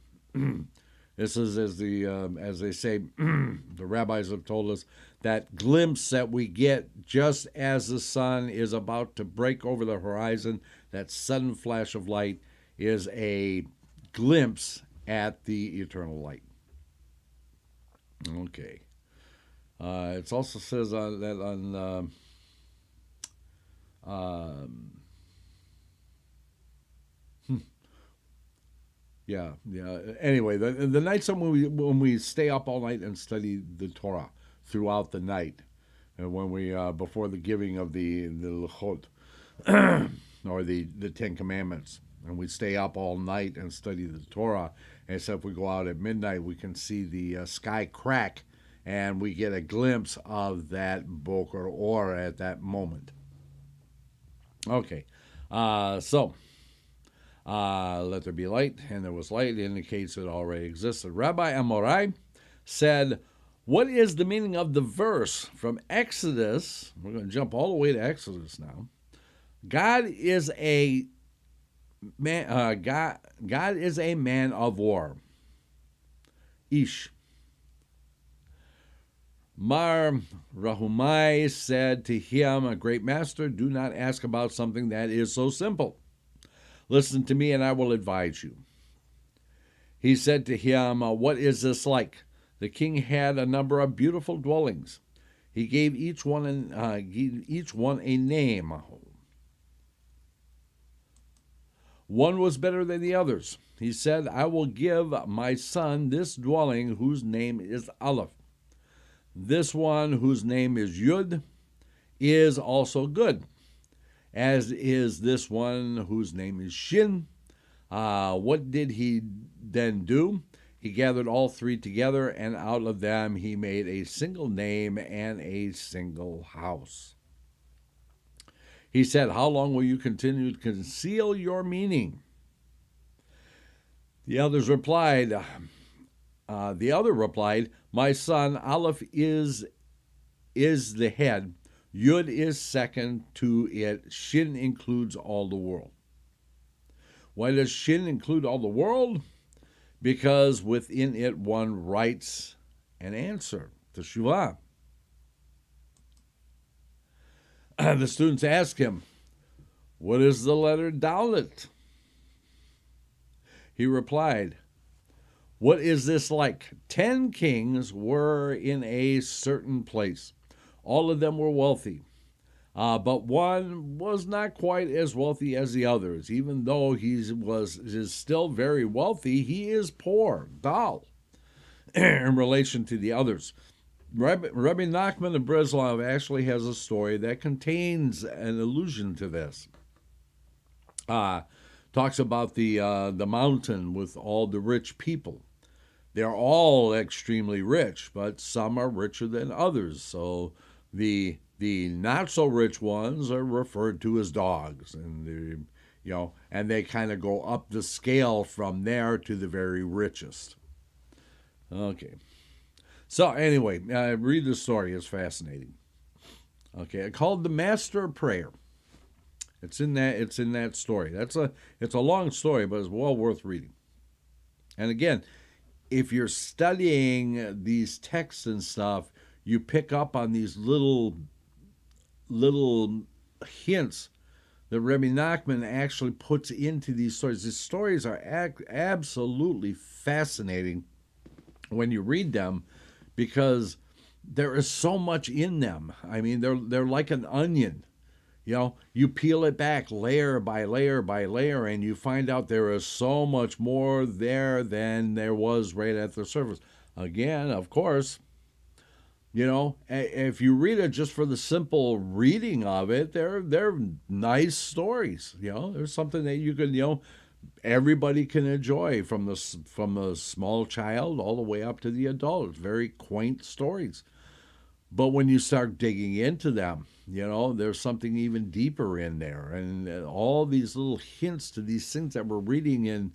This is as they say, the rabbis have told us, that glimpse that we get just as the sun is about to break over the horizon. That sudden flash of light is a glimpse at the eternal light. Okay. It also says Anyway, the nights when we stay up all night and study the Torah throughout the night, and when we before the giving of the Luchot or the Ten Commandments, and we stay up all night and study the Torah. And so if we go out at midnight, we can see the sky crack, and we get a glimpse of that Boker Or at that moment. Okay, let there be light, and there was light. It indicates it already existed. Rabbi Amorai said, what is the meaning of the verse from Exodus? We're going to jump all the way to Exodus now. God is a man. God is a man of war. Ish. Mar Rahumai said to him, a great master, do not ask about something that is so simple. Listen to me and I will advise you. He said to him, what is this like? The king had a number of beautiful dwellings. He gave each one a name. One was better than the others. He said, I will give my son this dwelling whose name is Aleph. This one whose name is Yud is also good, as is this one whose name is Shin. What did he then do? He gathered all three together, and out of them he made a single name and a single house. He said, how long will you continue to conceal your meaning? The other replied, my son, Aleph is the head, Yud is second to it, Shin includes all the world. Why does Shin include all the world? Because within it one writes an answer, Teshuvah. The students ask him, what is the letter Dalet? He replied, What is this like? 10 kings were in a certain place. All of them were wealthy. But one was not quite as wealthy as the others. Even though he is still very wealthy, he is poor, dull, in relation to the others. Rabbi Nachman of Breslov actually has a story that contains an allusion to this. Talks about the mountain with all the rich people. They're all extremely rich, but some are richer than others. So the not so rich ones are referred to as dogs, and they kind of go up the scale from there to the very richest. Okay. So anyway, read the story. It's fascinating. Okay, called the Master of Prayer. It's in that story. It's a long story, but it's well worth reading. And again, if you're studying these texts and stuff, you pick up on these little hints that Rabbi Nachman actually puts into these stories. These stories are absolutely fascinating when you read them, because there is so much in them. I mean, they're like an onion. You peel it back layer by layer by layer, and you find out there is so much more there than there was right at the surface. Again, of course, if you read it just for the simple reading of it, they're nice stories. There's something that you can, everybody can enjoy, from the small child all the way up to the adult. It's very quaint stories. But when you start digging into them, there's something even deeper in there. And all these little hints to these things that we're reading in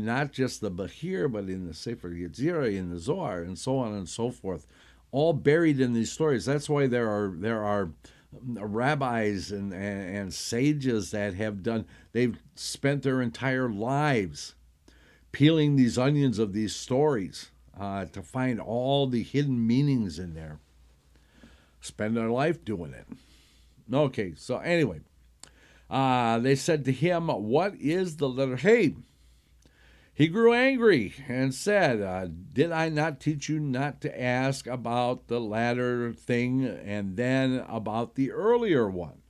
not just the Bahir, but in the Sefer Yetzirah, in the Zohar, and so on and so forth, all buried in these stories. That's why there are rabbis and sages that they've spent their entire lives peeling these onions of these stories to find all the hidden meanings in there. Spend their life doing it. Okay, so anyway, they said to him, "What is the letter Hey?" He grew angry and said, "Did I not teach you not to ask about the latter thing and then about the earlier one?"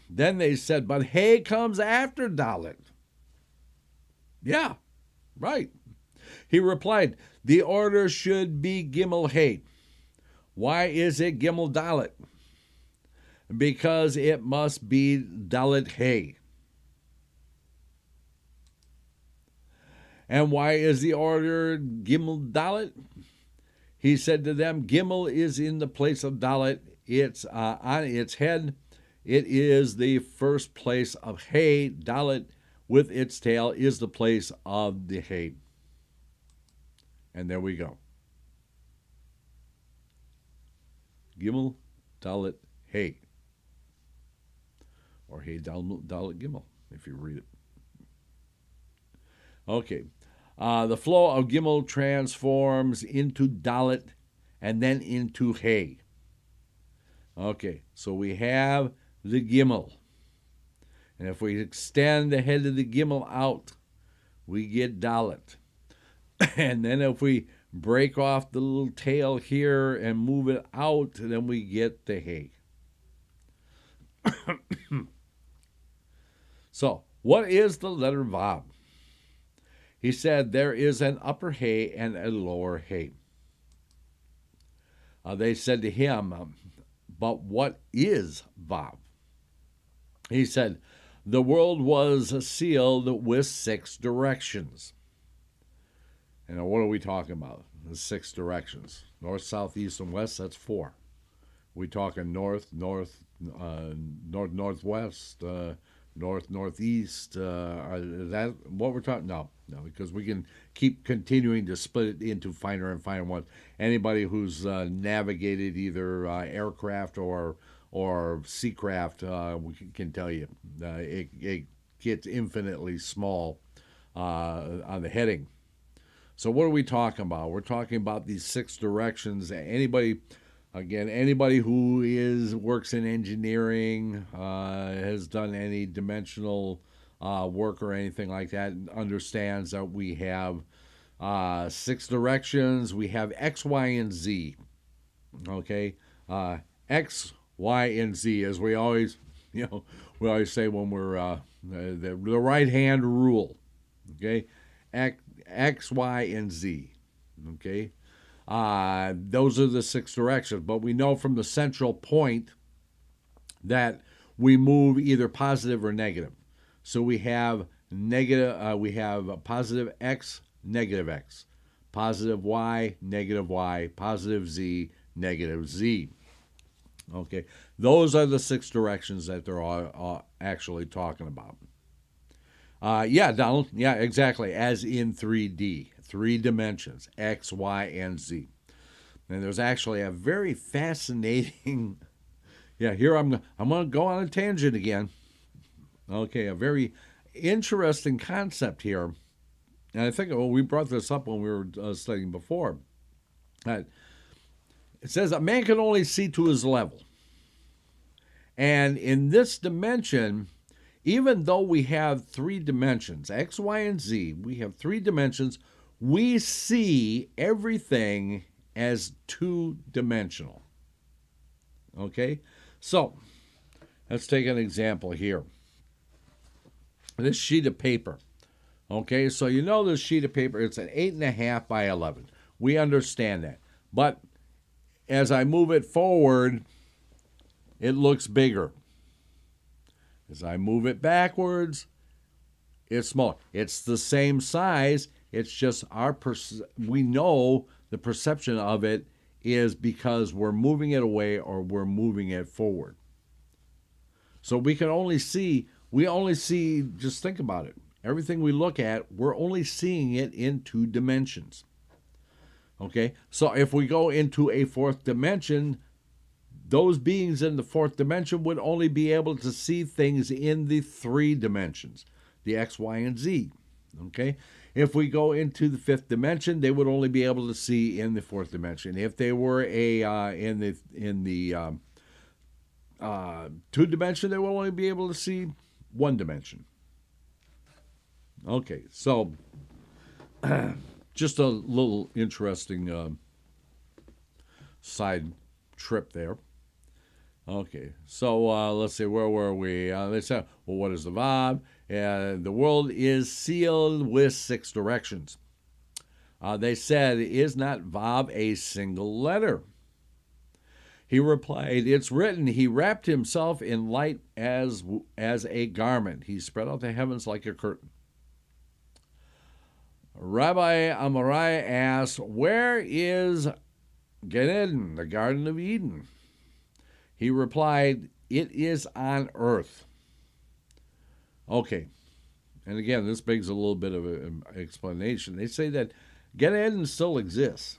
Then they said, "But Hey comes after Dalet." Yeah, right. He replied, "The order should be Gimel Hey." Why is it Gimel Dalet? Because it must be Dalet Hey. And why is the order Gimel Dalet? He said to them, Gimel is in the place of Dalet. It's on its head. It is the first place of Hey. Dalet with its tail is the place of the Hey. And there we go. Gimel, Dalet, Hey. Or Hey, Dalet, Gimel, if you read it. Okay. The flow of Gimel transforms into Dalet and then into Hey. Okay, so we have the Gimel. And if we extend the head of the Gimel out, we get Dalet. And then if we break off the little tail here and move it out, then we get the Hey. So, what is the letter Vav? He said there is an upper Hey and a lower Hey. They said to him, but what is Vav? He said, the world was sealed with 6 directions. And what are we talking about? The 6 directions. North, south, east, and west, that's 4. We talking north, northwest, northeast. Is that what we're talking? No, because we can keep continuing to split it into finer and finer ones. Anybody who's navigated either aircraft or seacraft, we can tell you it gets infinitely small on the heading. So what are we talking about? We're talking about these 6 directions. Anybody Again, anybody who works in engineering, has done any dimensional work or anything like that, understands that we have 6 directions. We have X, Y, and Z. Okay, X, Y, and Z, as we always say when we're the right hand rule. Okay, X, Y, and Z. Okay. Those are the 6 directions, but we know from the central point that we move either positive or negative. So we have positive X, negative X, positive Y, positive Z, negative Z. Okay, those are the 6 directions that they're all actually talking about. Yeah, Donald. Yeah, exactly. As in 3D, 3 dimensions, X, Y, and Z. And there's actually a very fascinating. Yeah, here I'm going to go on a tangent again. Okay, a very interesting concept here. And I think we brought this up when we were studying before. It says a man can only see to his level. And in this dimension, even though we have 3 dimensions, X, Y, and Z, we have 3 dimensions, we see everything as 2-dimensional. Okay? So, let's take an example here. This sheet of paper. Okay, so you know this sheet of paper, it's an 8.5 by 11. We understand that. But as I move it forward, it looks bigger. As I move it backwards, it's smaller. It's the same size. It's just we know the perception of it is because we're moving it away or we're moving it forward. So we only see, just think about it. Everything we look at, we're only seeing it in 2 dimensions. Okay? So if we go into a 4th dimension, those beings in the 4th dimension would only be able to see things in the 3 dimensions, the X, Y, and Z. Okay? If we go into the 5th dimension, they would only be able to see in the 4th dimension. If they were in the 2 dimension, they will only be able to see 1 dimension. Okay, so just a little interesting side trip there. Okay, so let's see, where were we? They said, well, what is the Vav? The world is sealed with 6 directions. They said, is not Vav a single letter? He replied, it's written, he wrapped himself in light as a garment. He spread out the heavens like a curtain. Rabbi Amarai asked, where is Gan Eden, the Garden of Eden? He replied, it is on earth. Okay, and again, this begs a little bit of an explanation. They say that Gan Eden still exists.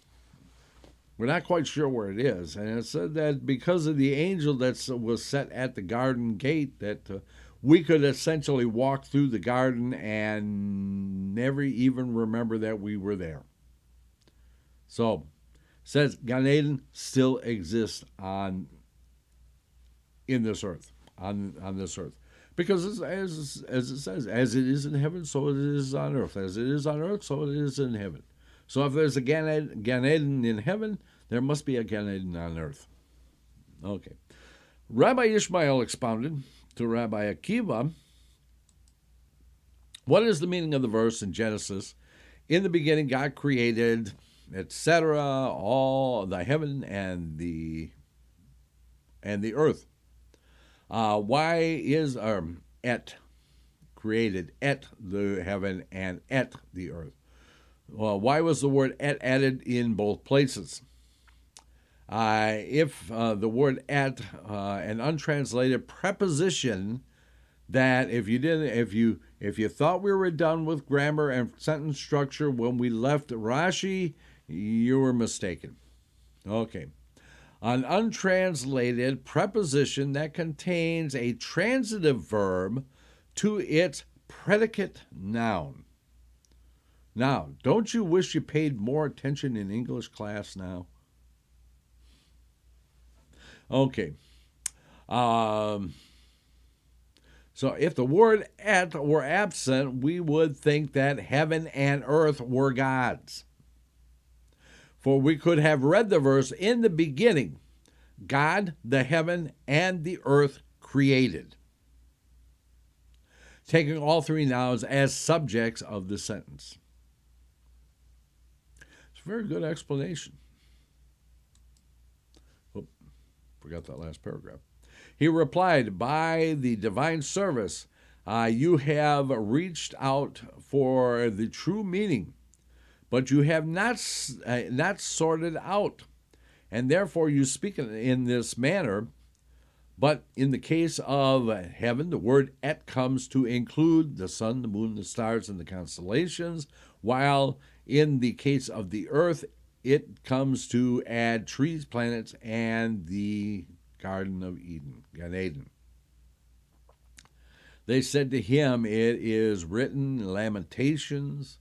We're not quite sure where it is, and it said that because of the angel that was set at the garden gate, that we could essentially walk through the garden and never even remember that we were there. So, it says Gan Eden still exists on this earth. Because as it says, as it is in heaven, so it is on earth. As it is on earth, so it is in heaven. So if there's a Gan Eden in heaven, there must be a Gan Eden on earth. Okay. Rabbi Ishmael expounded to Rabbi Akiva, what is the meaning of the verse in Genesis? In the beginning, God created, etc., all the heaven and the earth. Why is created at the heaven and at the earth? Well, why was the word at added in both places? If the word at, an untranslated preposition, that if you thought we were done with grammar and sentence structure when we left Rashi, you were mistaken. Okay. An untranslated preposition that contains a transitive verb to its predicate noun. Now, don't you wish you paid more attention in English class now? Okay. So if the word et were absent, we would think that heaven and earth were God's. For we could have read the verse, in the beginning, God, the heaven, and the earth created, taking all three nouns as subjects of the sentence. It's a very good explanation. Oh, forgot that last paragraph. He replied, by the divine service, you have reached out for the true meaning, but you have not sorted out, and therefore you speak in this manner. But in the case of heaven, the word et comes to include the sun, the moon, the stars, and the constellations, while in the case of the earth, it comes to add trees, planets, and the Garden of Eden, Gan Eden. They said to him, it is written in Lamentations,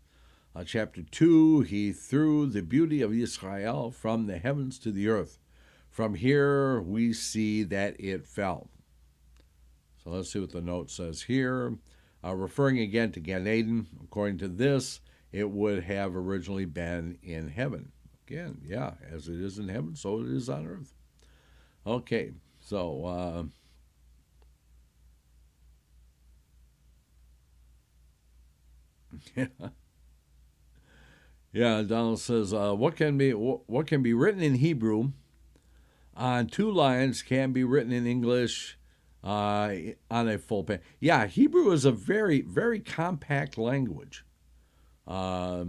chapter 2, he threw the beauty of Israel from the heavens to the earth. From here we see that it fell. So let's see what the note says here. Referring again to Gan Eden, according to this, it would have originally been in heaven. Again, yeah, as it is in heaven, so it is on earth. Okay, so yeah, Donald says, what can be written in Hebrew on 2 lines can be written in English on a full page. Yeah, Hebrew is a very, very compact language. Yeah,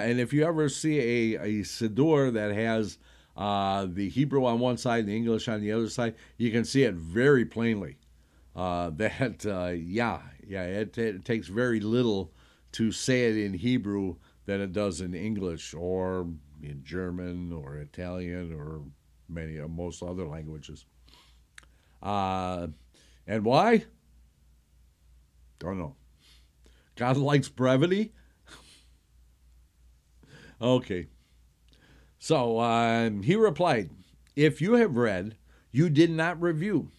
and if you ever see a siddur that has the Hebrew on one side and the English on the other side, you can see it very plainly. It takes very little to say it in Hebrew than it does in English or in German or Italian or most other languages. And why? Don't know. God likes brevity. Okay. So he replied, if you have read, you did not review.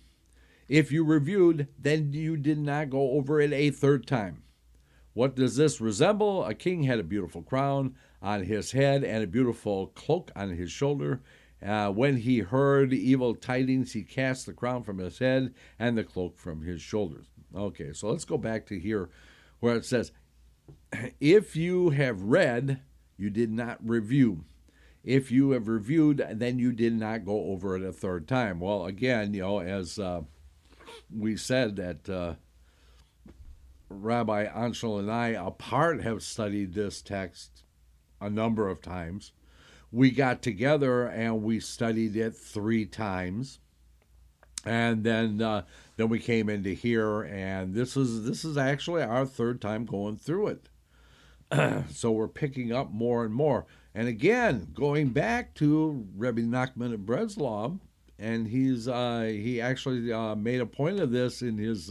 If you reviewed, then you did not go over it a third time. What does this resemble? A king had a beautiful crown on his head and a beautiful cloak on his shoulder. When he heard evil tidings, he cast the crown from his head and the cloak from his shoulders. Okay, so let's go back to here where it says, if you have read, you did not review. If you have reviewed, then you did not go over it a third time. Well, again, as we said that Rabbi Ancel and I apart have studied this text a number of times. We got together and we studied it 3 times, and then we came into here, and this is actually our 3rd time going through it. So we're picking up more and more. And again, going back to Rabbi Nachman of Breslov, and he actually made a point of this in his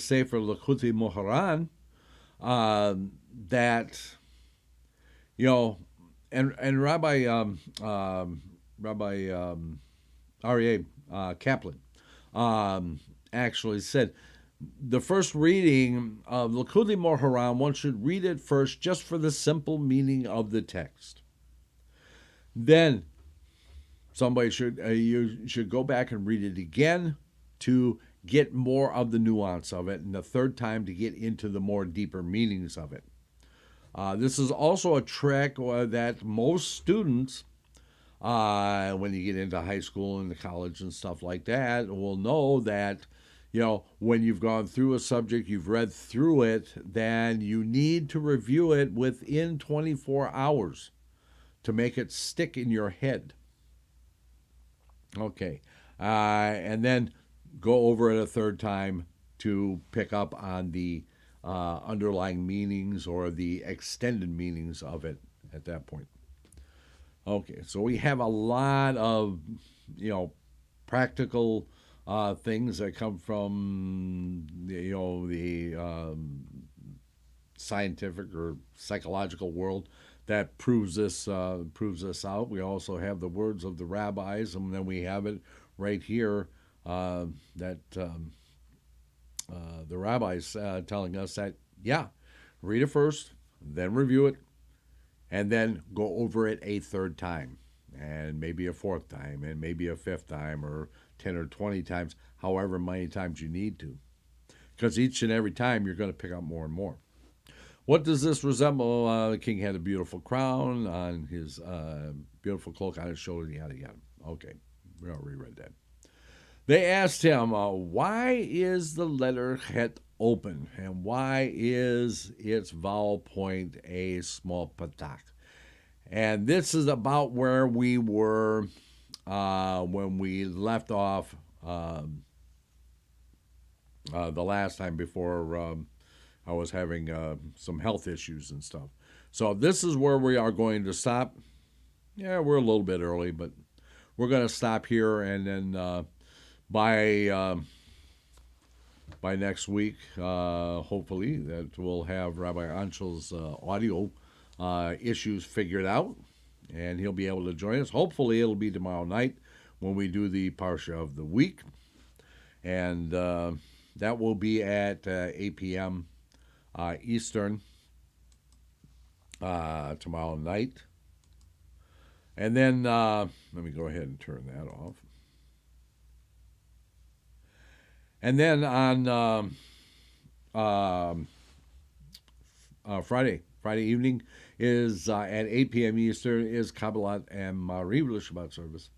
Sefer L'Chutei Moharan, that and Rabbi Aryel Kaplan actually said, the first reading of L'Chutei Moharan, one should read it first just for the simple meaning of the text. Then somebody you should go back and read it again to get more of the nuance of it, and the 3rd time to get into the more deeper meanings of it. This is also a trick that most students, when you get into high school and college and stuff like that, will know that, when you've gone through a subject, you've read through it, then you need to review it within 24 hours to make it stick in your head. Okay. And then go over it a 3rd time to pick up on the underlying meanings or the extended meanings of it at that point. Okay, so we have a lot of, practical things that come from, the scientific or psychological world that proves this out. We also have the words of the rabbis, and then we have it right here that the rabbis telling us that, yeah, read it first, then review it, and then go over it a third time, and maybe a fourth time, and maybe a fifth time, or 10 or 20 times, however many times you need to. Because each and every time you're going to pick up more and more. What does this resemble? The king had a beautiful crown on his beautiful cloak on his shoulder, yada, yada. Okay, we already read that. They asked him, why is the letter het open? And why is its vowel point a small patak? And this is about where we were when we left off the last time before I was having some health issues and stuff. So this is where we are going to stop. Yeah, we're a little bit early, but we're going to stop here, and then by next week, hopefully, that we'll have Rabbi Ancel's audio issues figured out, and he'll be able to join us. Hopefully, it'll be tomorrow night when we do the Parsha of the week, and that will be at 8 p.m. Eastern tomorrow night. And then, let me go ahead and turn that off. And then on Friday evening is at 8 p.m. Eastern is Kabbalat and Mariv Shabbat service.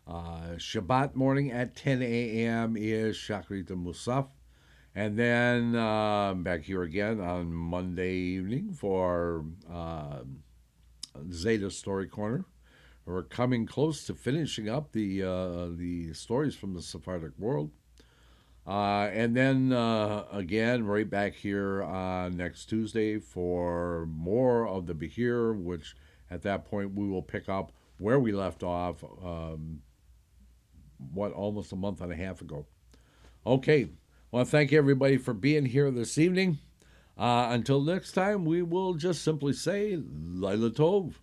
Shabbat morning at 10 a.m. is Shachrit and Musaf. And then back here again on Monday evening for Zeta Story Corner. We're coming close to finishing up the stories from the Sephardic world. And then again, right back here next Tuesday for more of the Bahir, which at that point we will pick up where we left off, almost a month and a half ago. Okay. Well, thank everybody for being here this evening. Until next time, we will just simply say, Laila Tov.